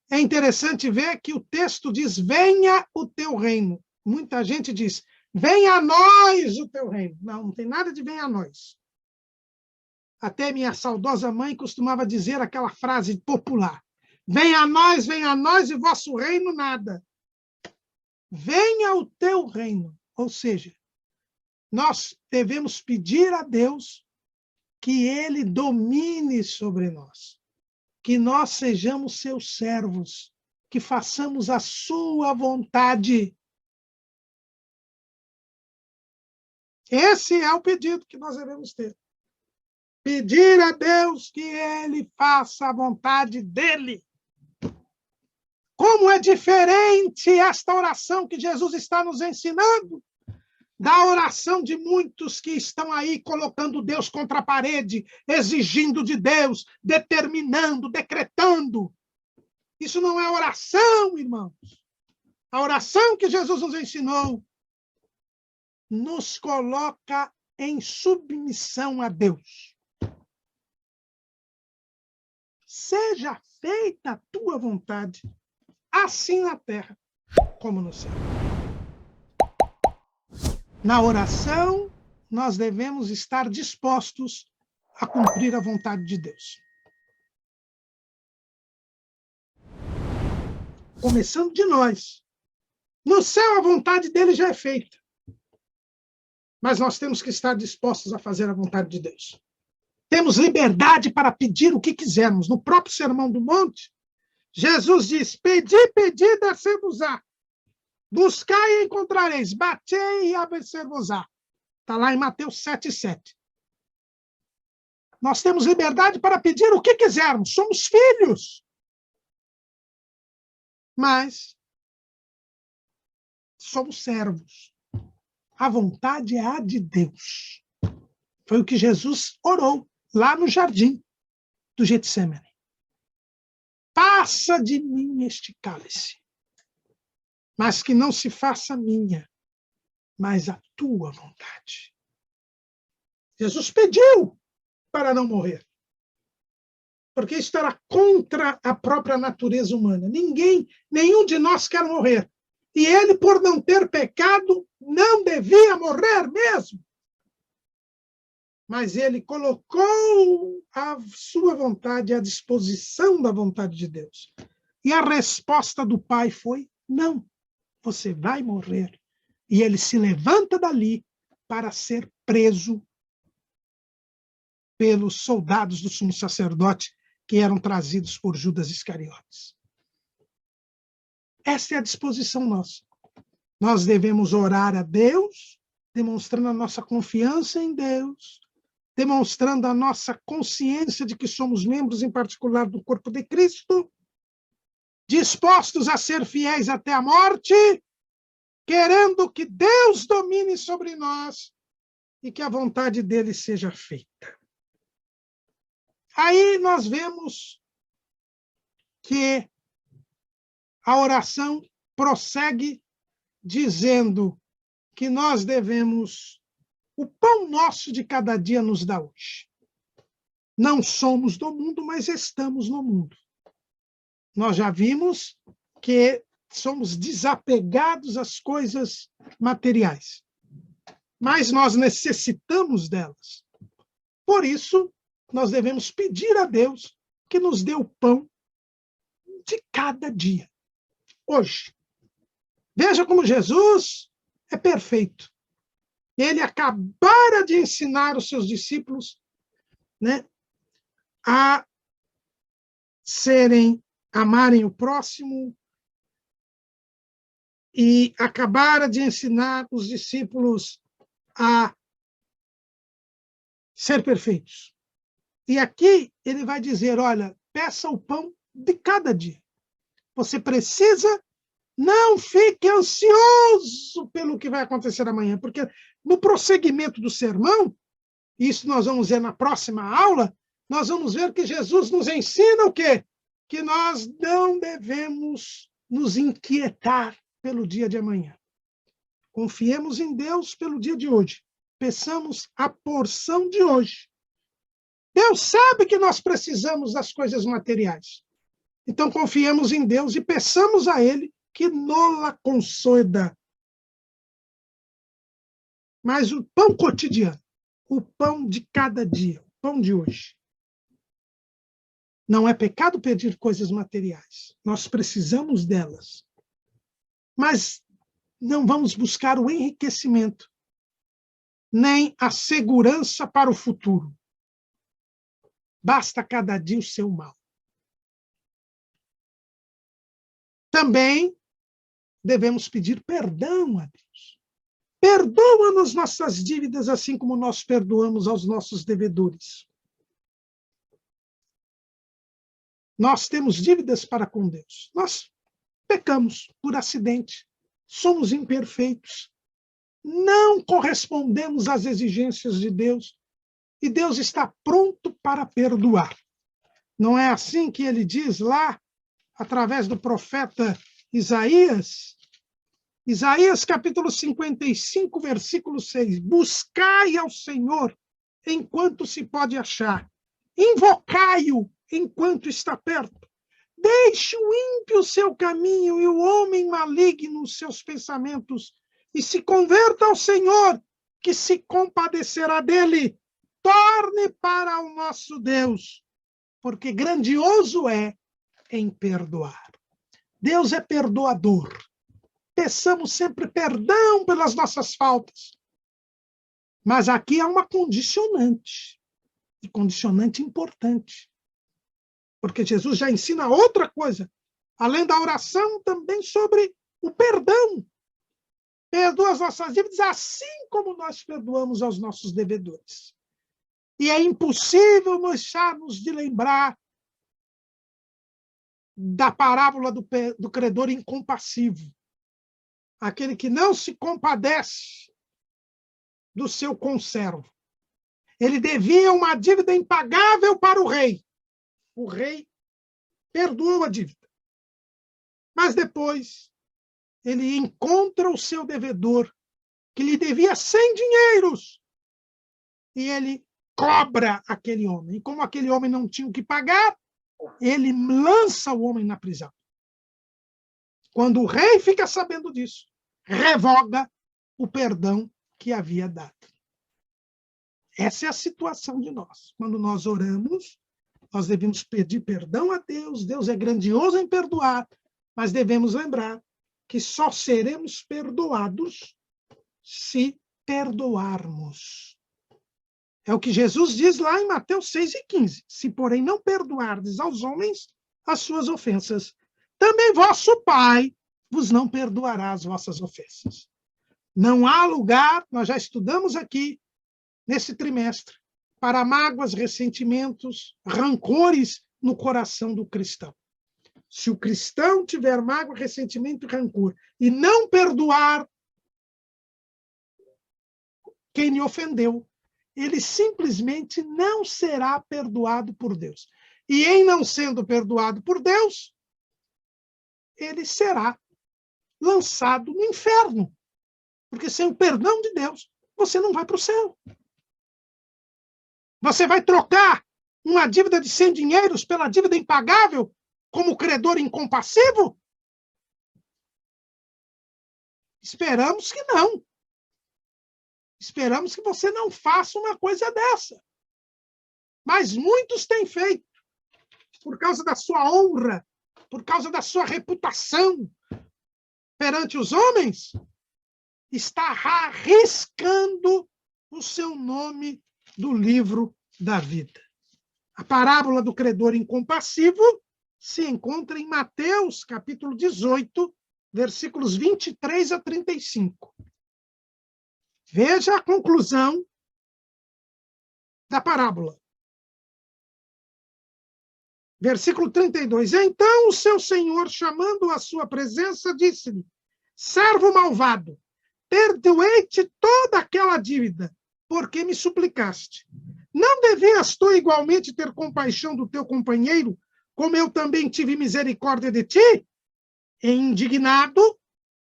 É interessante ver que o texto diz, venha o teu reino. Muita gente diz, venha a nós o teu reino. Não, não tem nada de venha a nós. Até minha saudosa mãe costumava dizer aquela frase popular, venha a nós e vosso reino nada. Venha o teu reino, ou seja, nós devemos pedir a Deus que ele domine sobre nós, que nós sejamos seus servos, que façamos a sua vontade. Esse é o pedido que nós devemos ter. Pedir a Deus que ele faça a vontade dele. Como é diferente esta oração que Jesus está nos ensinando da oração de muitos que estão aí colocando Deus contra a parede, exigindo de Deus, determinando, decretando. Isso não é oração, irmãos. A oração que Jesus nos ensinou nos coloca em submissão a Deus. Seja feita a tua vontade, assim na terra como no céu. Na oração, nós devemos estar dispostos a cumprir a vontade de Deus. Começando de nós. No céu, a vontade dele já é feita. Mas nós temos que estar dispostos a fazer a vontade de Deus. Temos liberdade para pedir o que quisermos. No próprio Sermão do Monte, Jesus diz: pedi, pedi, dar-se-vos-á. Buscai e encontrareis. Batei e abre-se-vos-á. Está lá em Mateus 7,7. Nós temos liberdade para pedir o que quisermos. Somos filhos. Mas somos servos. A vontade é a de Deus. Foi o que Jesus orou lá no jardim do Getsêmani. Passa de mim este cálice, mas que não se faça a minha, mas a tua vontade. Jesus pediu para não morrer, porque isso era contra a própria natureza humana. Nenhum de nós quer morrer. E ele, por não ter pecado, não devia morrer mesmo. Mas ele colocou a sua vontade à disposição da vontade de Deus. E a resposta do Pai foi: não, você vai morrer. E ele se levanta dali para ser preso pelos soldados do sumo sacerdote que eram trazidos por Judas Iscariotes. Essa é a disposição nossa. Nós devemos orar a Deus, demonstrando a nossa confiança em Deus, demonstrando a nossa consciência de que somos membros, em particular, do corpo de Cristo, dispostos a ser fiéis até a morte, querendo que Deus domine sobre nós e que a vontade dele seja feita. Aí nós vemos que a oração prossegue dizendo que nós devemos: o pão nosso de cada dia nos dá hoje. Não somos do mundo, mas estamos no mundo. Nós já vimos que somos desapegados às coisas materiais, mas nós necessitamos delas. Por isso, nós devemos pedir a Deus que nos dê o pão de cada dia, hoje. Veja como Jesus é perfeito. Ele acabara de ensinar os seus discípulos, né, a amarem o próximo, e acabara de ensinar os discípulos a ser perfeitos. E aqui ele vai dizer: olha, peça o pão de cada dia. Você precisa, não fique ansioso pelo que vai acontecer amanhã, porque no prosseguimento do sermão, isso nós vamos ver na próxima aula, nós vamos ver que Jesus nos ensina o quê? Que nós não devemos nos inquietar pelo dia de amanhã. Confiemos em Deus pelo dia de hoje. Peçamos a porção de hoje. Deus sabe que nós precisamos das coisas materiais. Então, confiemos em Deus e peçamos a Ele que nos conceda. Mas o pão cotidiano, o pão de cada dia, o pão de hoje. Não é pecado pedir coisas materiais. Nós precisamos delas. Mas não vamos buscar o enriquecimento, nem a segurança para o futuro. Basta cada dia o seu mal. Também devemos pedir perdão a Deus. Perdoa-nos nossas dívidas, assim como nós perdoamos aos nossos devedores. Nós temos dívidas para com Deus. Nós pecamos por acidente. Somos imperfeitos. Não correspondemos às exigências de Deus. E Deus está pronto para perdoar. Não é assim que ele diz lá, através do profeta Isaías? Isaías capítulo 55, versículo 6. Buscai ao Senhor enquanto se pode achar. Invocai-o enquanto está perto. Deixe o ímpio seu caminho e o homem maligno os seus pensamentos, e se converta ao Senhor, que se compadecerá dele. Torne para o nosso Deus, porque grandioso é em perdoar. Deus é perdoador. Peçamos sempre perdão pelas nossas faltas. Mas aqui há uma condicionante, e condicionante importante. Porque Jesus já ensina outra coisa, além da oração, também sobre o perdão. Perdoa as nossas dívidas, assim como nós perdoamos aos nossos devedores. E é impossível deixarmos de lembrar da parábola do credor incompassivo. Aquele que não se compadece do seu conservo. Ele devia uma dívida impagável para o rei. O rei perdoou a dívida. Mas depois, ele encontra o seu devedor, que lhe devia 100 dinheiros. E ele cobra aquele homem. E como aquele homem não tinha o que pagar, ele lança o homem na prisão. Quando o rei fica sabendo disso, revoga o perdão que havia dado. Essa é a situação de nós. Quando nós oramos, nós devemos pedir perdão a Deus. Deus é grandioso em perdoar, mas devemos lembrar que só seremos perdoados se perdoarmos. É o que Jesus diz lá em Mateus 6:15. Se, porém, não perdoardes aos homens as suas ofensas, também vosso Pai vos não perdoará as vossas ofensas. Não há lugar, nós já estudamos aqui, nesse trimestre, para mágoas, ressentimentos, rancores no coração do cristão. Se o cristão tiver mágoa, ressentimento e rancor e não perdoar quem lhe ofendeu, ele simplesmente não será perdoado por Deus. E em não sendo perdoado por Deus, ele será lançado no inferno. Porque sem o perdão de Deus, você não vai para o céu. Você vai trocar uma dívida de 100 dinheiros pela dívida impagável como credor incompassivo? Esperamos que não. Esperamos que você não faça uma coisa dessa. Mas muitos têm feito, por causa da sua honra, por causa da sua reputação perante os homens, está arriscando o seu nome do livro da vida. A parábola do credor incompassivo se encontra em Mateus, capítulo 18, versículos 23 a 35. Veja a conclusão da parábola. Versículo 32. Então o seu senhor, chamando-o à sua presença, disse-lhe: servo malvado, perdoei-te toda aquela dívida, porque me suplicaste. Não devias tu igualmente ter compaixão do teu companheiro, como eu também tive misericórdia de ti? E indignado,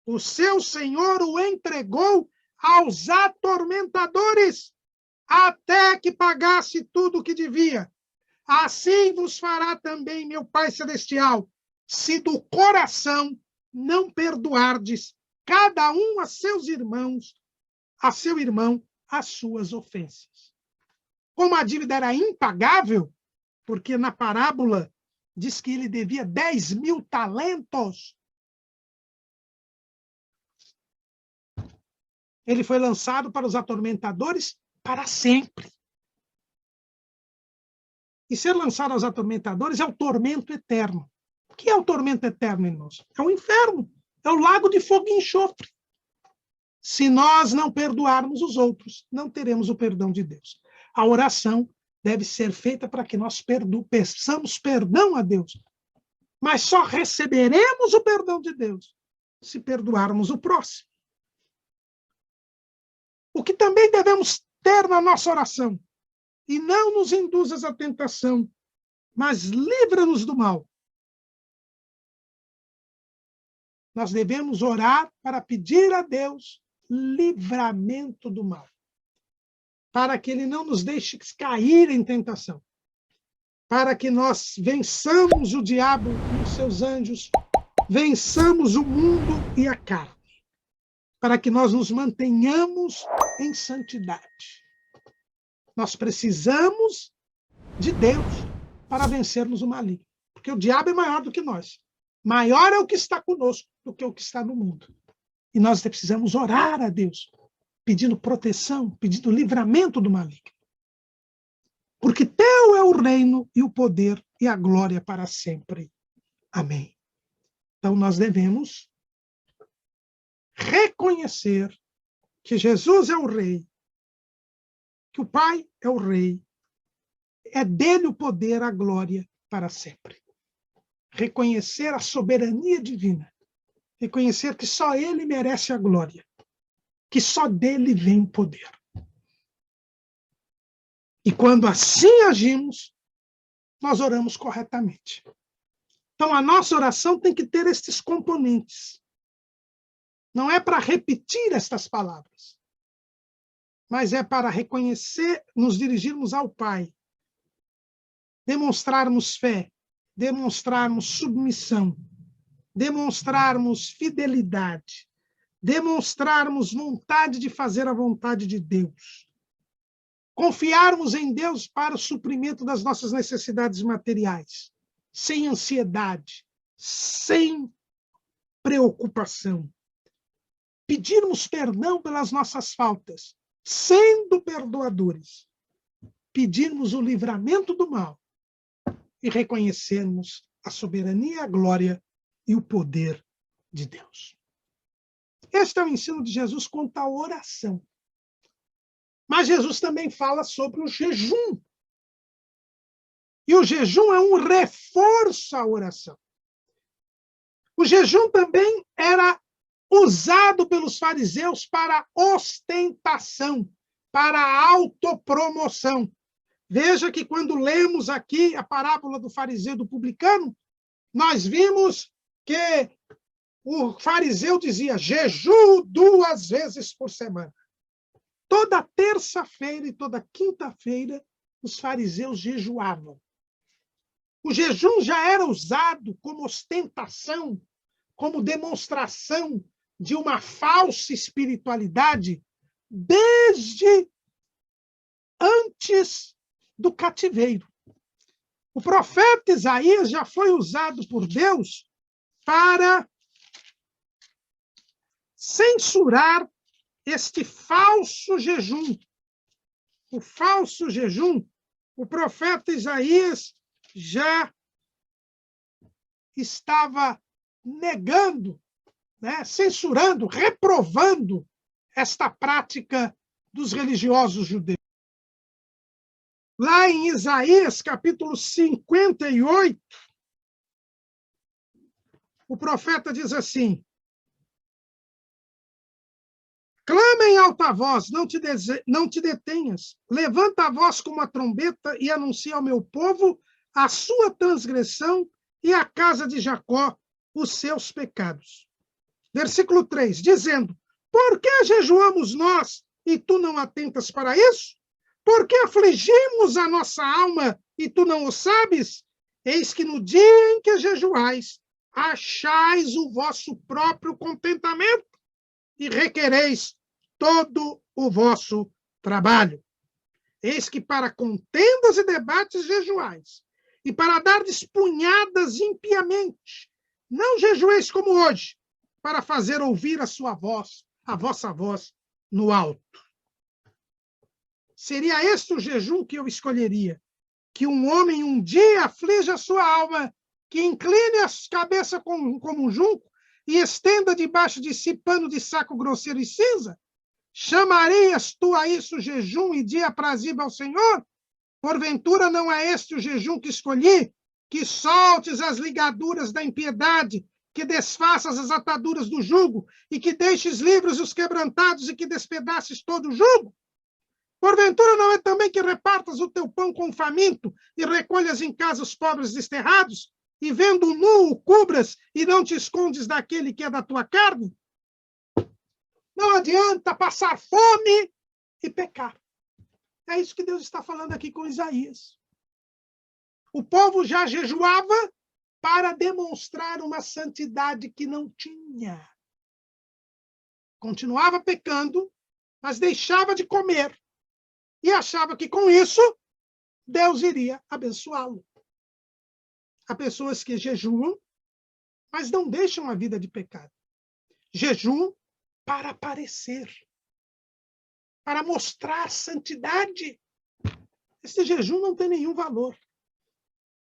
o seu senhor o entregou aos atormentadores, até que pagasse tudo o que devia. Assim vos fará também meu Pai Celestial, se do coração não perdoardes cada um a seus irmãos, a seu irmão, as suas ofensas. Como a dívida era impagável, porque na parábola diz que ele devia 10.000 talentos, ele foi lançado para os atormentadores para sempre. E ser lançado aos atormentadores é o tormento eterno. O que é o tormento eterno, irmãos? É o inferno, é o lago de fogo e enxofre. Se nós não perdoarmos os outros, não teremos o perdão de Deus. A oração deve ser feita para que nós peçamos perdão a Deus. Mas só receberemos o perdão de Deus se perdoarmos o próximo. O que também devemos ter na nossa oração, e não nos induzas à tentação, mas livra-nos do mal. nós devemos orar para pedir a Deus livramento do mal, para que Ele não nos deixe cair em tentação, para que nós vençamos o diabo e os seus anjos, vençamos o mundo e a carne, para que nós nos mantenhamos em santidade. Nós precisamos de Deus para vencermos o maligno, porque o diabo é maior do que nós. Maior é o que está conosco do que o que está no mundo. E nós precisamos orar a Deus, pedindo proteção, pedindo livramento do maligno. Porque teu é o reino e o poder e a glória para sempre. Amém. Então nós devemos reconhecer que Jesus é o Rei, que o Pai é o Rei, é dele o poder, a glória para sempre. Reconhecer a soberania divina, reconhecer que só ele merece a glória, que só dele vem o poder. E quando assim agimos, nós oramos corretamente. Então a nossa oração tem que ter estes componentes. Não é para repetir estas palavras, mas é para reconhecer, nos dirigirmos ao Pai, demonstrarmos fé, demonstrarmos submissão, demonstrarmos fidelidade, demonstrarmos vontade de fazer a vontade de Deus, confiarmos em Deus para o suprimento das nossas necessidades materiais, sem ansiedade, sem preocupação, pedirmos perdão pelas nossas faltas, sendo perdoadores, pedirmos o livramento do mal e reconhecermos a soberania, a glória e o poder de Deus. Este é o ensino de Jesus quanto à oração. Mas Jesus também fala sobre o jejum. E o jejum é um reforço à oração. O jejum também era usado pelos fariseus para ostentação, para autopromoção. Veja que quando lemos aqui a parábola do fariseu e do publicano, nós vimos que o fariseu dizia: jejuo 2 vezes por semana. Toda terça-feira e toda quinta-feira, os fariseus jejuavam. O jejum já era usado como ostentação, como demonstração de uma falsa espiritualidade desde antes do cativeiro. O profeta Isaías já foi usado por Deus para censurar este falso jejum. O falso jejum, o profeta Isaías já estava negando, censurando, reprovando esta prática dos religiosos judeus. Lá em Isaías, capítulo 58, o profeta diz assim: clama em alta voz, não te detenhas. Levanta a voz como a trombeta e anuncia ao meu povo a sua transgressão e à casa de Jacó os seus pecados. Versículo 3, dizendo: por que jejuamos nós e tu não atentas para isso? Por que afligimos a nossa alma e tu não o sabes? Eis que no dia em que jejuais, achais o vosso próprio contentamento e requereis todo o vosso trabalho. Eis que para contendas e debates jejuais, e para dar punhadas impiamente, não jejueis como hoje, para fazer ouvir a sua voz, a vossa voz no alto. Seria este o jejum que eu escolheria: que um homem um dia aflija a sua alma, que incline a cabeça como um junco e estenda debaixo de si pano de saco grosseiro e cinza? Chamarias tu a isso jejum e dia aprazível ao Senhor? Porventura não é este o jejum que escolhi? Que soltes as ligaduras da impiedade, que desfaças as ataduras do jugo, e que deixes livres os quebrantados e que despedaces todo o jugo? Porventura não é também que repartas o teu pão com o faminto e recolhas em casa os pobres desterrados? e vendo nu o cubras e não te escondes daquele que é da tua carne? Não adianta passar fome e pecar. É isso que Deus está falando aqui com Isaías. O povo já jejuava para demonstrar uma santidade que não tinha. Continuava pecando, mas deixava de comer. E achava que com isso Deus iria abençoá-lo. Há pessoas que jejuam, mas não deixam a vida de pecado. Jejuam para aparecer, para mostrar santidade. Esse jejum não tem nenhum valor.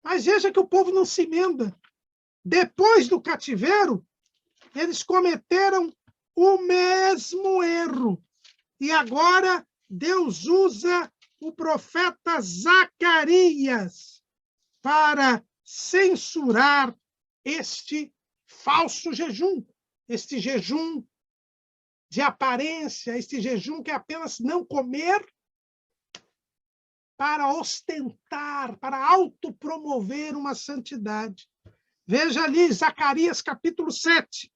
Mas veja que o povo não se emenda. Depois do cativeiro, eles cometeram o mesmo erro. E agora Deus usa o profeta Zacarias para censurar este falso jejum, este jejum de aparência, este jejum que é apenas não comer para ostentar, para autopromover uma santidade. Veja ali, Zacarias, capítulo 7.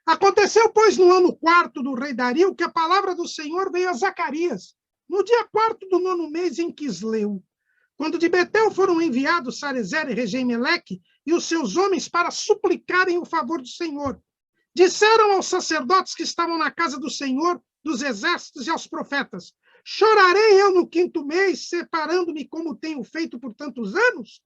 Aconteceu, pois, no ano 4º do rei Dario, que a palavra do Senhor veio a Zacarias, no dia 4º do 9º mês em Quisleu, quando de Betel foram enviados Sarezer e Regem-Meleque e os seus homens para suplicarem o favor do Senhor. Disseram aos sacerdotes que estavam na casa do Senhor, dos exércitos, e aos profetas: chorarei eu no 5º mês, separando-me como tenho feito por tantos anos?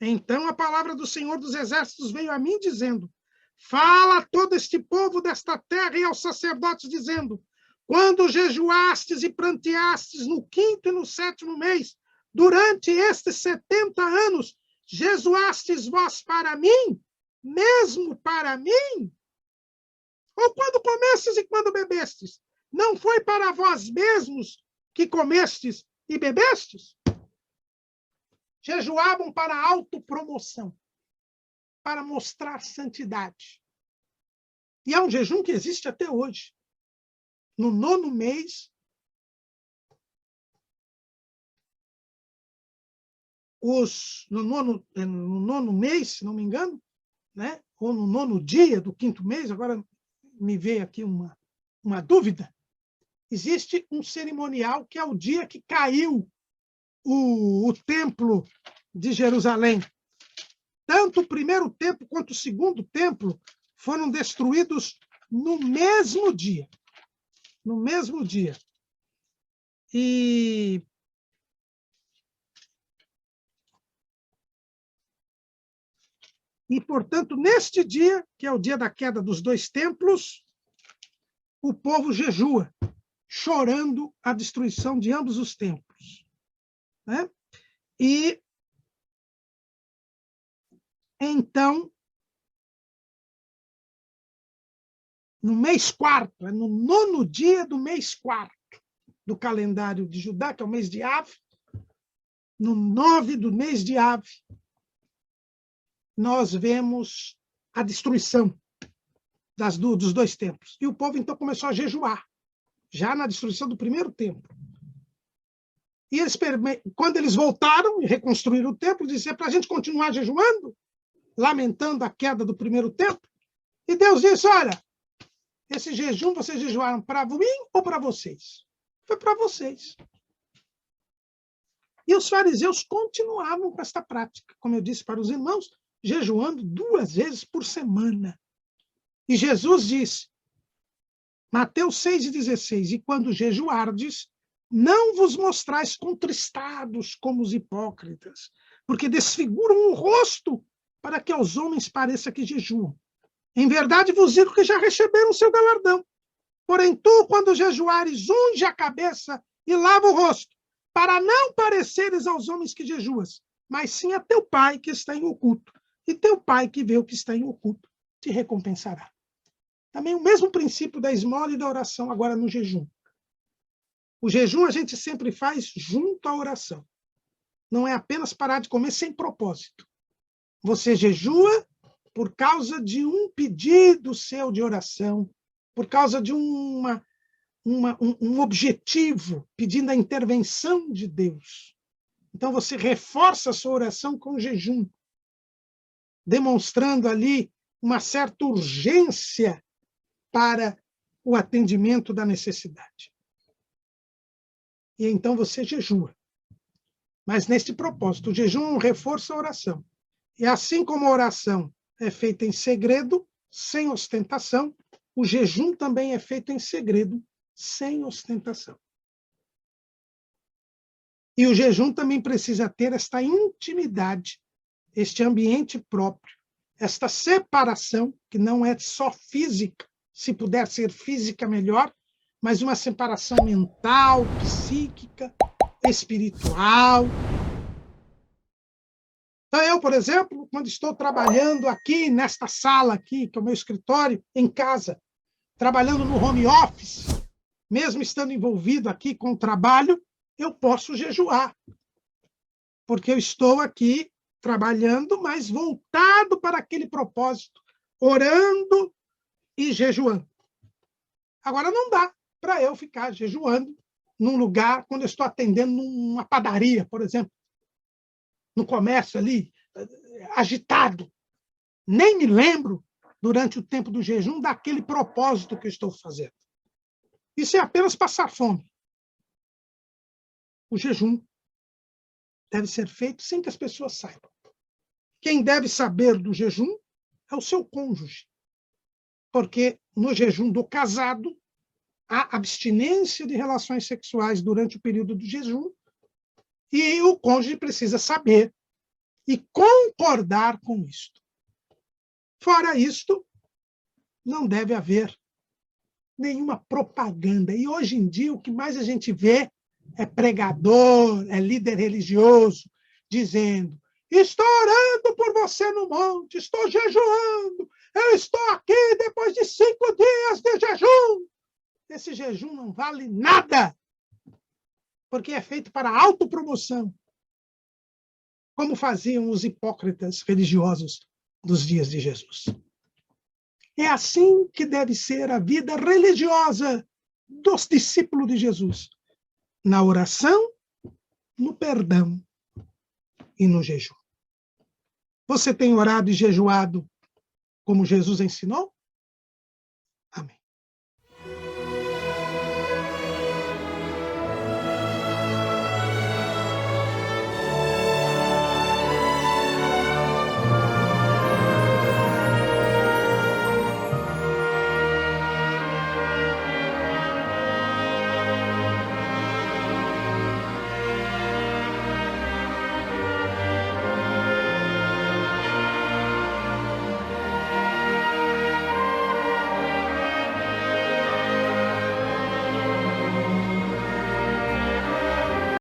Então a palavra do Senhor dos exércitos veio a mim, dizendo: fala a todo este povo desta terra e aos sacerdotes, dizendo: quando jejuastes e pranteastes no 5º e no 7º mês, durante estes 70 anos, jejuastes vós para mim, mesmo para mim? Ou quando comestes e quando bebestes, não foi para vós mesmos que comestes e bebestes? Jejuavam para autopromoção, para mostrar santidade. E é um jejum que existe até hoje. No 9º mês, no nono mês, se não me engano, né? Ou no 9º dia do 5º mês, agora me veio aqui uma dúvida, existe um cerimonial que é o dia que caiu o templo de Jerusalém. Tanto o primeiro templo quanto o segundo templo foram destruídos no mesmo dia. No mesmo dia. E portanto, neste dia, que é o dia da queda dos 2 templos, o povo jejua, chorando a destruição de ambos os templos. Né? E então, no mês 4º, no 9º dia do mês 4º do calendário de Judá, que é o mês de Av, no 9 do mês de Av, nós vemos a destruição dos 2 templos. E o povo, então, começou a jejuar, já na destruição do primeiro templo. E eles, quando eles voltaram e reconstruíram o templo, disseram para a gente continuar jejuando, lamentando a queda do primeiro templo. E Deus disse: olha, esse jejum vocês jejuaram para mim ou para vocês? Foi para vocês. E os fariseus continuavam com esta prática, como eu disse para os irmãos, jejuando 2 vezes por semana. E Jesus disse, Mateus 6,16, e quando jejuardes, não vos mostrais contristados como os hipócritas, porque desfiguram o rosto para que aos homens pareça que jejuam. Em verdade vos digo que já receberam o seu galardão. Porém, tu, quando jejuares, unge a cabeça e lava o rosto, para não pareceres aos homens que jejuas, mas sim a teu pai que está em oculto. E teu pai que vê o que está em oculto te recompensará. Também o mesmo princípio da esmola e da oração, agora no jejum. O jejum a gente sempre faz junto à oração. Não é apenas parar de comer sem propósito. Você jejua por causa de um pedido seu de oração, por causa de um objetivo, pedindo a intervenção de Deus. Então você reforça a sua oração com o jejum. demonstrando ali uma certa urgência para o atendimento da necessidade. E então você jejua. Mas neste propósito, o jejum é um reforço à oração. E assim como a oração é feita em segredo, sem ostentação, o jejum também é feito em segredo, sem ostentação. E o jejum também precisa ter esta intimidade, este ambiente próprio, esta separação, que não é só física, se puder ser física, melhor, mas uma separação mental, psíquica, espiritual. Então, eu, por exemplo, quando estou trabalhando aqui, nesta sala aqui, que é o meu escritório, em casa, trabalhando no home office, mesmo estando envolvido aqui com o trabalho, eu posso jejuar, porque eu estou aqui trabalhando, mas voltado para aquele propósito, orando e jejuando. Agora, não dá para eu ficar jejuando num lugar, quando eu estou atendendo numa padaria, por exemplo, no comércio ali, agitado. Nem me lembro, durante o tempo do jejum, daquele propósito que eu estou fazendo. Isso é apenas passar fome. O jejum deve ser feito sem que as pessoas saibam. Quem deve saber do jejum é o seu cônjuge. Porque no jejum do casado, há abstinência de relações sexuais durante o período do jejum, e o cônjuge precisa saber e concordar com isto. Fora isto, não deve haver nenhuma propaganda. E hoje em dia, o que mais a gente vê é pregador, é líder religioso, dizendo: estou orando por você no monte, estou jejuando, eu estou aqui depois de 5 dias de jejum. Esse jejum não vale nada, porque é feito para autopromoção, como faziam os hipócritas religiosos dos dias de Jesus. É assim que deve ser a vida religiosa dos discípulos de Jesus, na oração, no perdão e no jejum. Você tem orado e jejuado como Jesus ensinou?